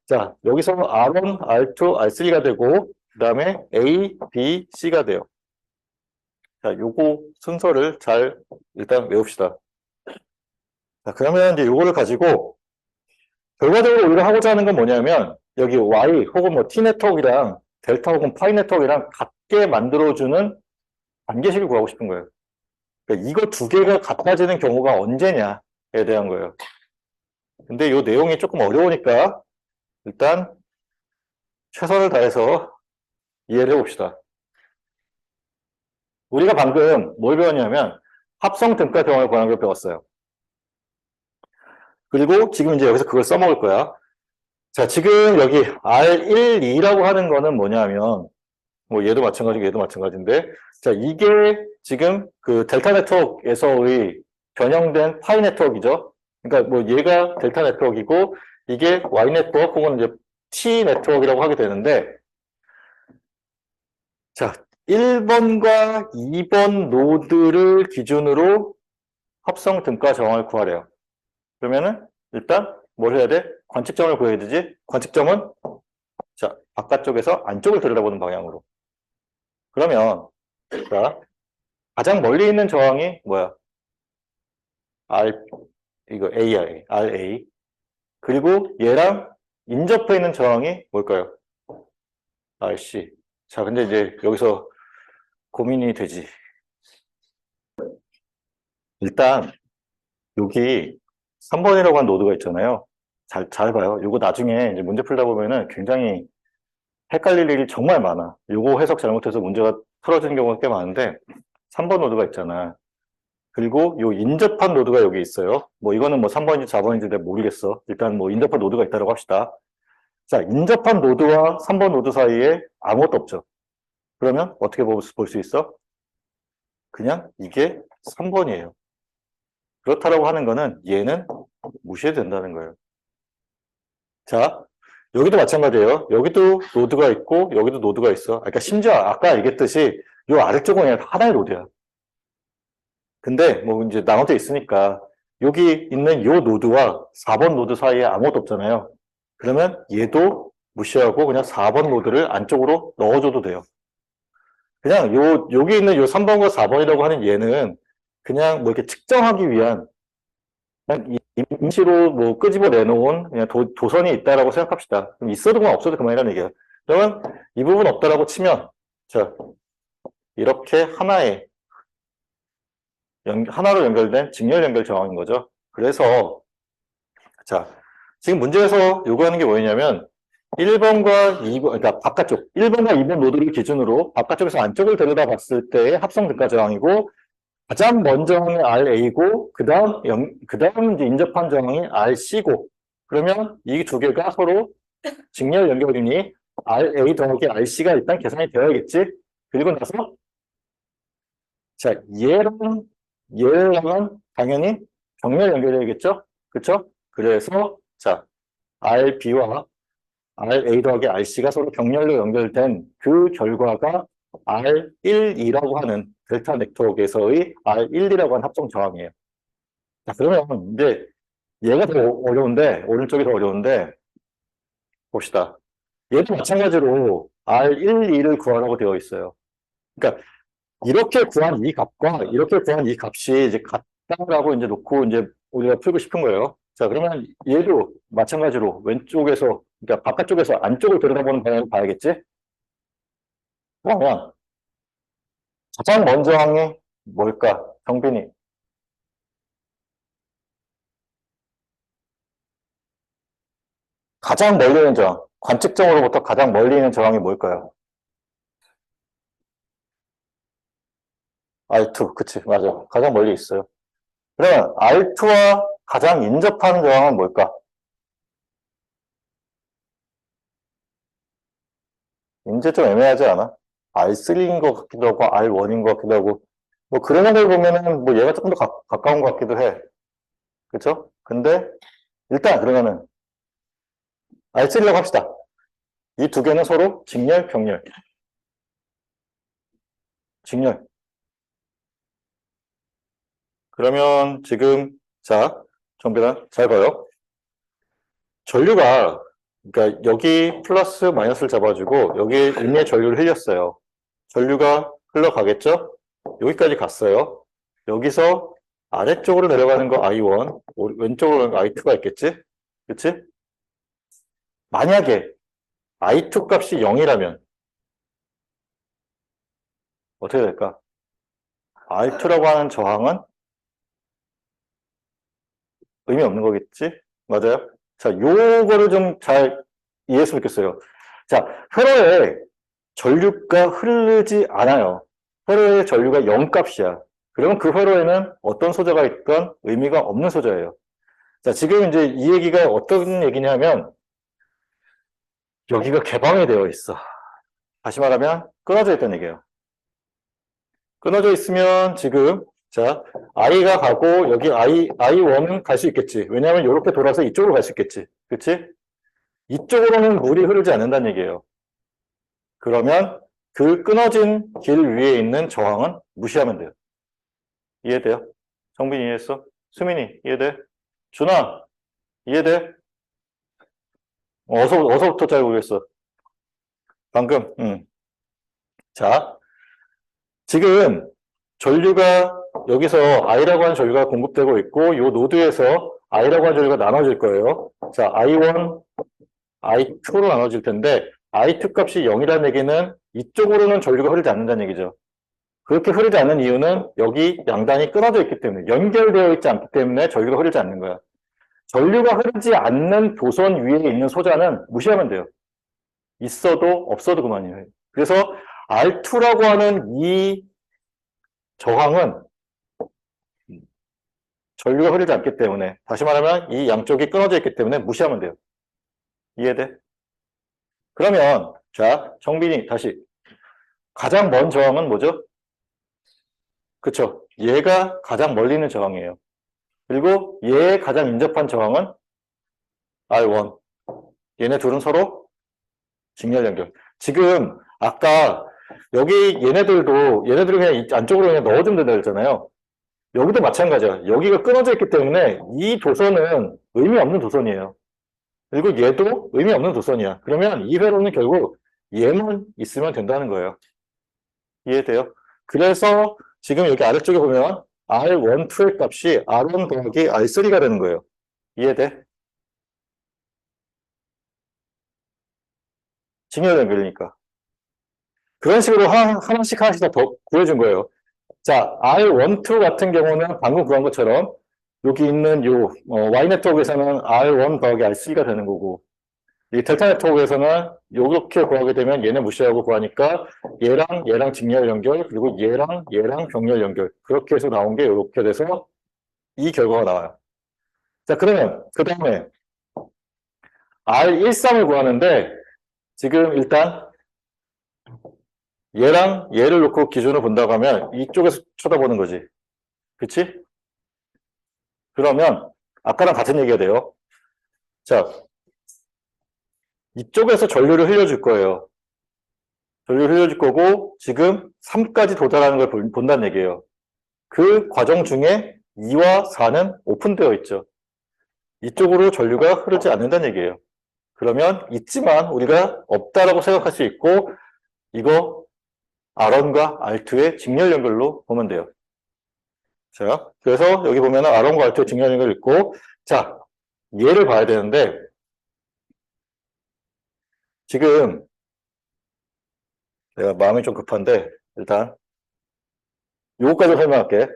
자, 여기서 R1, R2, R3가 되고, 그 다음에 A, B, C가 돼요. 자, 요거 순서를 잘 일단 외웁시다. 자, 그러면 이제 요거를 가지고, 결과적으로 우리가 하고자 하는 건 뭐냐면, 여기 Y 혹은 뭐 T 네트워크랑 델타 혹은 파이 네트워크랑 같게 만들어주는 관계식을 구하고 싶은 거예요. 그러니까 이거 두 개가 같아지는 경우가 언제냐에 대한 거예요. 근데 이 내용이 조금 어려우니까 일단 최선을 다해서 이해를 해봅시다. 우리가 방금 뭘 배웠냐면 합성 등가 병을 구하는 걸 배웠어요. 그리고 지금 이제 여기서 그걸 써먹을 거야. 자, 지금 여기 R1, 2라고 하는 거는 뭐냐면 뭐 얘도 마찬가지고 얘도 마찬가지인데 자, 이게 지금 그 델타 네트워크에서의 변형된 파이 네트워크이죠. 그러니까 뭐 얘가 델타 네트워크이고 이게 Y 네트워크 혹은 이제 T 네트워크라고 하게 되는데 자, 1번과 2번 노드를 기준으로 합성 등가 정을 구하래요. 그러면은 일단 뭘 해야 돼? 관측점을 구해야 되지? 관측점은 자, 바깥쪽에서 안쪽을 들여다보는 방향으로. 그러면 자, 가장 멀리 있는 저항이 뭐야? R, 이거 AR, RA. 그리고 얘랑 인접해 있는 저항이 뭘까요? RC. 자, 근데 이제 여기서 고민이 되지. 일단 여기 3번이라고 한 노드가 있잖아요. 잘 봐요. 이거 나중에 이제 문제 풀다 보면은 굉장히 헷갈릴 일이 정말 많아. 이거 해석 잘못해서 문제가 틀어지는 경우가 꽤 많은데 3번 노드가 있잖아. 그리고 요 인접한 노드가 여기 있어요. 뭐 이거는 뭐 3번인지 4번인지 내가 모르겠어. 일단 뭐 인접한 노드가 있다고 합시다. 자, 인접한 노드와 3번 노드 사이에 아무것도 없죠. 그러면 어떻게 볼 수 있어? 그냥 이게 3번이에요. 그렇다라고 하는 거는 얘는 무시해도 된다는 거예요. 자, 여기도 마찬가지예요. 여기도 노드가 있고 여기도 노드가 있어. 그러니까 심지어 아까 얘기했듯이 요 아래쪽은 그냥 하나의 노드야. 근데 뭐 이제 나눠져 있으니까 여기 있는 요 노드와 4번 노드 사이에 아무것도 없잖아요. 그러면 얘도 무시하고 그냥 4번 노드를 안쪽으로 넣어줘도 돼요. 그냥 여기 있는 요 3번과 4번이라고 하는 얘는 그냥 뭐 이렇게 측정하기 위한 그냥 임시로 뭐 끄집어 내놓은 그냥 도선이 있다라고 생각합시다. 그럼 있어도 그만 없어도 그만이라는 얘기예요. 그러면 이 부분 없다라고 치면 자 이렇게 하나로 연결된 직렬 연결 정황인 거죠. 그래서 자 지금 문제에서 요구하는 게 뭐냐면 1번과 2번, 그러니까 바깥쪽, 1번과 2번 노드를 기준으로 바깥쪽에서 안쪽을 들여다 봤을 때의 합성 등가 저항이고, 가장 먼저 저항이 RA고, 그 다음 이제 인접한 저항이 RC고, 그러면 이 두 개가 서로 직렬 연결이니 RA 더하기 RC가 일단 계산이 되어야겠지? 그리고 나서, 자, 얘랑은 당연히 정렬 연결해야겠죠? 그쵸? 그래서, 자, RB와 RA 더하기 RC가 서로 병렬로 연결된 그 결과가 R12라고 하는 델타 네트워크에서의 R12라고 하는 합성 저항이에요. 자, 그러면 이제 얘가 더 어려운데, 오른쪽이 더 어려운데, 봅시다. 얘도 마찬가지로 R12를 구하라고 되어 있어요. 그러니까 이렇게 구한 이 값과 이렇게 구한 이 값이 이제 같다라고 이제 놓고 이제 우리가 풀고 싶은 거예요. 자, 그러면 얘도 마찬가지로 왼쪽에서, 그러니까 바깥쪽에서 안쪽을 들여다보는 방향으로 봐야겠지? 그러면 가장 먼저 항이 뭘까? 정빈이. 가장 멀리 있는 저항. 관측정으로부터 가장 멀리 있는 저항이 뭘까요? R2. 그치, 맞아. 가장 멀리 있어요. 그러면 R2와 가장 인접하는 저항은 뭘까? 이제 좀 애매하지 않아? R3인 것 같기도 하고, R1인 것 같기도 하고. 뭐, 그런 걸 보면은, 뭐, 얘가 조금 더 가까운 것 같기도 해. 그쵸? 근데, 일단, 그러면은, R3라고 합시다. 이 두 개는 서로 직렬, 병렬. 직렬. 그러면 지금, 자, 정빈아, 잘 봐요. 전류가, 그러니까 여기 플러스 마이너스를 잡아주고, 여기 임의 전류를 흘렸어요. 전류가 흘러가겠죠? 여기까지 갔어요. 여기서 아래쪽으로 내려가는 거 I1, 왼쪽으로 가는 거 I2가 있겠지? 그치? 만약에 I2 값이 0이라면 어떻게 될까? R2라고 하는 저항은 의미 없는 거겠지? 맞아요? 자, 요거를 좀 잘 이해했으면 좋겠어요. 자, 회로에 전류가 흐르지 않아요. 회로의 전류가 0 값이야. 그러면 그 회로에는 어떤 소자가 있건 의미가 없는 소자예요. 자, 지금 이제 이 얘기가 어떤 얘기냐면 여기가 개방이 되어 있어. 다시 말하면 끊어져 있다는 얘기예요. 끊어져 있으면 지금 자, I가 가고 여기 I1은 갈 수 있겠지. 왜냐하면 이렇게 돌아서 이쪽으로 갈 수 있겠지. 그치? 이쪽으로는 물이 흐르지 않는다는 얘기예요. 그러면 그 끊어진 길 위에 있는 저항은 무시하면 돼요. 이해돼요? 정빈이 이해했어? 수민이 이해돼? 준아 이해돼? 어서부터 잘 모르겠어. 방금 자 지금 전류가 여기서 I라고 하는 전류가 공급되고 있고 이 노드에서 I라고 하는 전류가 나눠질 거예요. 자 I1, I2로 나눠질 텐데 I2 값이 0이라는 얘기는 이쪽으로는 전류가 흐르지 않는다는 얘기죠. 그렇게 흐르지 않는 이유는 여기 양단이 끊어져 있기 때문에 연결되어 있지 않기 때문에 전류가 흐르지 않는 거야. 전류가 흐르지 않는 도선 위에 있는 소자는 무시하면 돼요. 있어도 없어도 그만이에요. 그래서 R2라고 하는 이 저항은 전류가 흐르지 않기 때문에 다시 말하면 이 양쪽이 끊어져 있기 때문에 무시하면 돼요. 이해돼? 그러면 자 정빈이 다시 가장 먼 저항은 뭐죠? 그쵸? 얘가 가장 멀리 있는 저항이에요. 그리고 얘의 가장 인접한 저항은 R1. 얘네 둘은 서로 직렬 연결. 지금 아까 여기 얘네들도 얘네들을 그냥 안쪽으로 그냥 넣어주면 된다 그랬잖아요. 여기도 마찬가지야. 여기가 끊어져 있기 때문에 이 도선은 의미 없는 도선이에요. 그리고 얘도 의미 없는 도선이야. 그러면 이 회로는 결국 얘만 있으면 된다는 거예요. 이해돼요? 그래서 지금 여기 아래쪽에 보면 R1, 2의 값이 R1 더하기 R3가 되는 거예요. 이해돼? 직렬 연결이니까. 그런 식으로 하나씩 더 구해준 거예요. 자, R1, 2 같은 경우는 방금 구한 것처럼 여기 있는 Y 네트워크에서는 R1 더하기 R3가 되는 거고, 이 델타 네트워크에서는 이렇게 구하게 되면 얘네 무시하고 구하니까 얘랑 직렬 연결, 그리고 얘랑 병렬 연결. 그렇게 해서 나온 게 이렇게 돼서 이 결과가 나와요. 자, 그러면 그 다음에 R13을 구하는데 지금 일단 얘랑 얘를 놓고 기준을 본다고 하면 이쪽에서 쳐다보는 거지. 그치? 그러면 아까랑 같은 얘기가 돼요. 자, 이쪽에서 전류를 흘려줄 거예요. 전류를 흘려줄 거고 지금 3까지 도달하는 걸 본다는 얘기예요. 그 과정 중에 2와 4는 오픈되어 있죠. 이쪽으로 전류가 흐르지 않는다는 얘기예요. 그러면 있지만 우리가 없다라고 생각할 수 있고 이거 R1과 R2의 직렬 연결로 보면 돼요. 자, 그래서 여기 보면 R1과 R2의 직렬 연결이 있고 자, 얘를 봐야 되는데 지금 내가 마음이 좀 급한데 일단 요거까지 설명할게.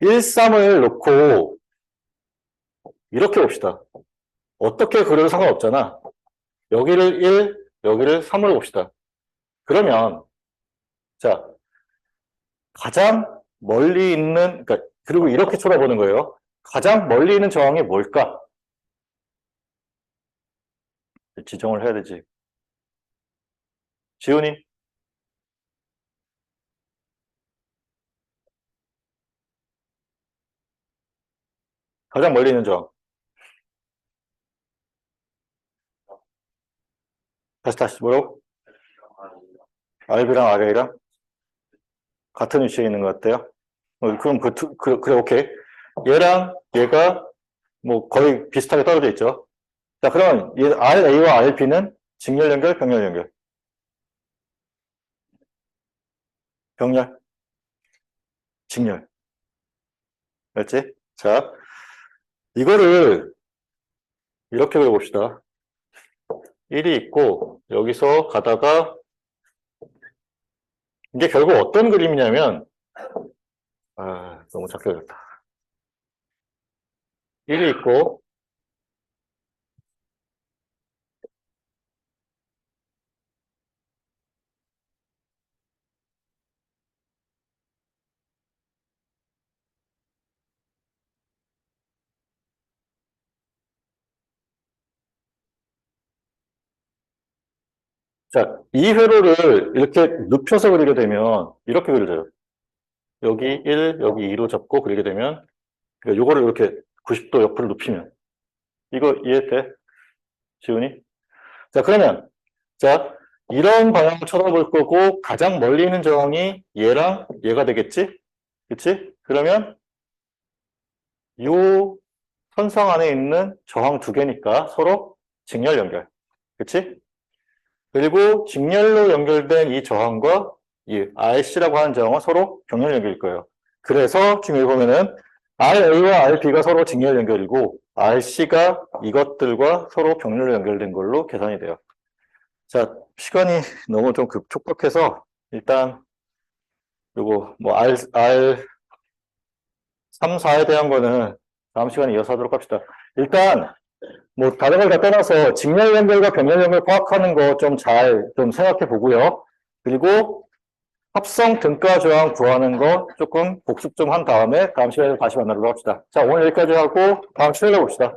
1, 3을 놓고 이렇게 봅시다. 어떻게 그려도 상관없잖아. 여기를 1, 여기를 3으로 봅시다. 그러면 자, 가장 멀리 있는 그러니까 그리고 이렇게 쳐다보는 거예요. 가장 멀리 있는 저항이 뭘까? 지정을 해야 되지. 지훈이 가장 멀리 있는 저항. 다시 뭐라고? RB랑 RA랑 같은 위치에 있는 것 같아요. 그럼 그래 오케이. 얘랑 얘가 뭐 거의 비슷하게 떨어져 있죠. 자, 그러면 이 RA와 RB는 직렬 연결, 병렬 연결. 병렬, 직렬. 알지? 자, 이거를 이렇게 그려봅시다. 1이 있고 여기서 가다가 이게 결국 어떤 그림이냐면 너무 작게 그렸다. 1이 있고 자, 이 회로를 이렇게 눕혀서 그리게 되면 이렇게 그려져요. 여기 1, 여기 2로 잡고 그리게 되면 그러니까 요거를 이렇게 90도 옆으로 눕히면 이거 이해돼? 지훈이? 자, 그러면 자, 이런 방향을 쳐다볼 거고 가장 멀리 있는 저항이 얘랑 얘가 되겠지? 그치? 그러면 요 선상 안에 있는 저항 두 개니까 서로 직렬 연결. 그치? 그리고 직렬로 연결된 이 저항과 이 RC라고 하는 저항은 서로 병렬 연결일 거예요. 그래서 지금 여기 보면은 RA와 RB가 서로 직렬 연결이고 RC가 이것들과 서로 병렬로 연결된 걸로 계산이 돼요. 자, 시간이 너무 좀 촉박해서 일단 요거 뭐 R 3, 4에 대한 거는 다음 시간에 이어서 하도록 합시다. 일단 뭐 다른 걸 다 떠나서 직렬 연결과 병렬 연결 파악하는 거 좀 잘 좀 생각해 보고요. 그리고 합성 등가 조항 구하는 거 조금 복습 좀 한 다음에 다음 시간에 다시 만나도록 합시다. 자, 오늘 여기까지 하고 다음 시간에 봅시다.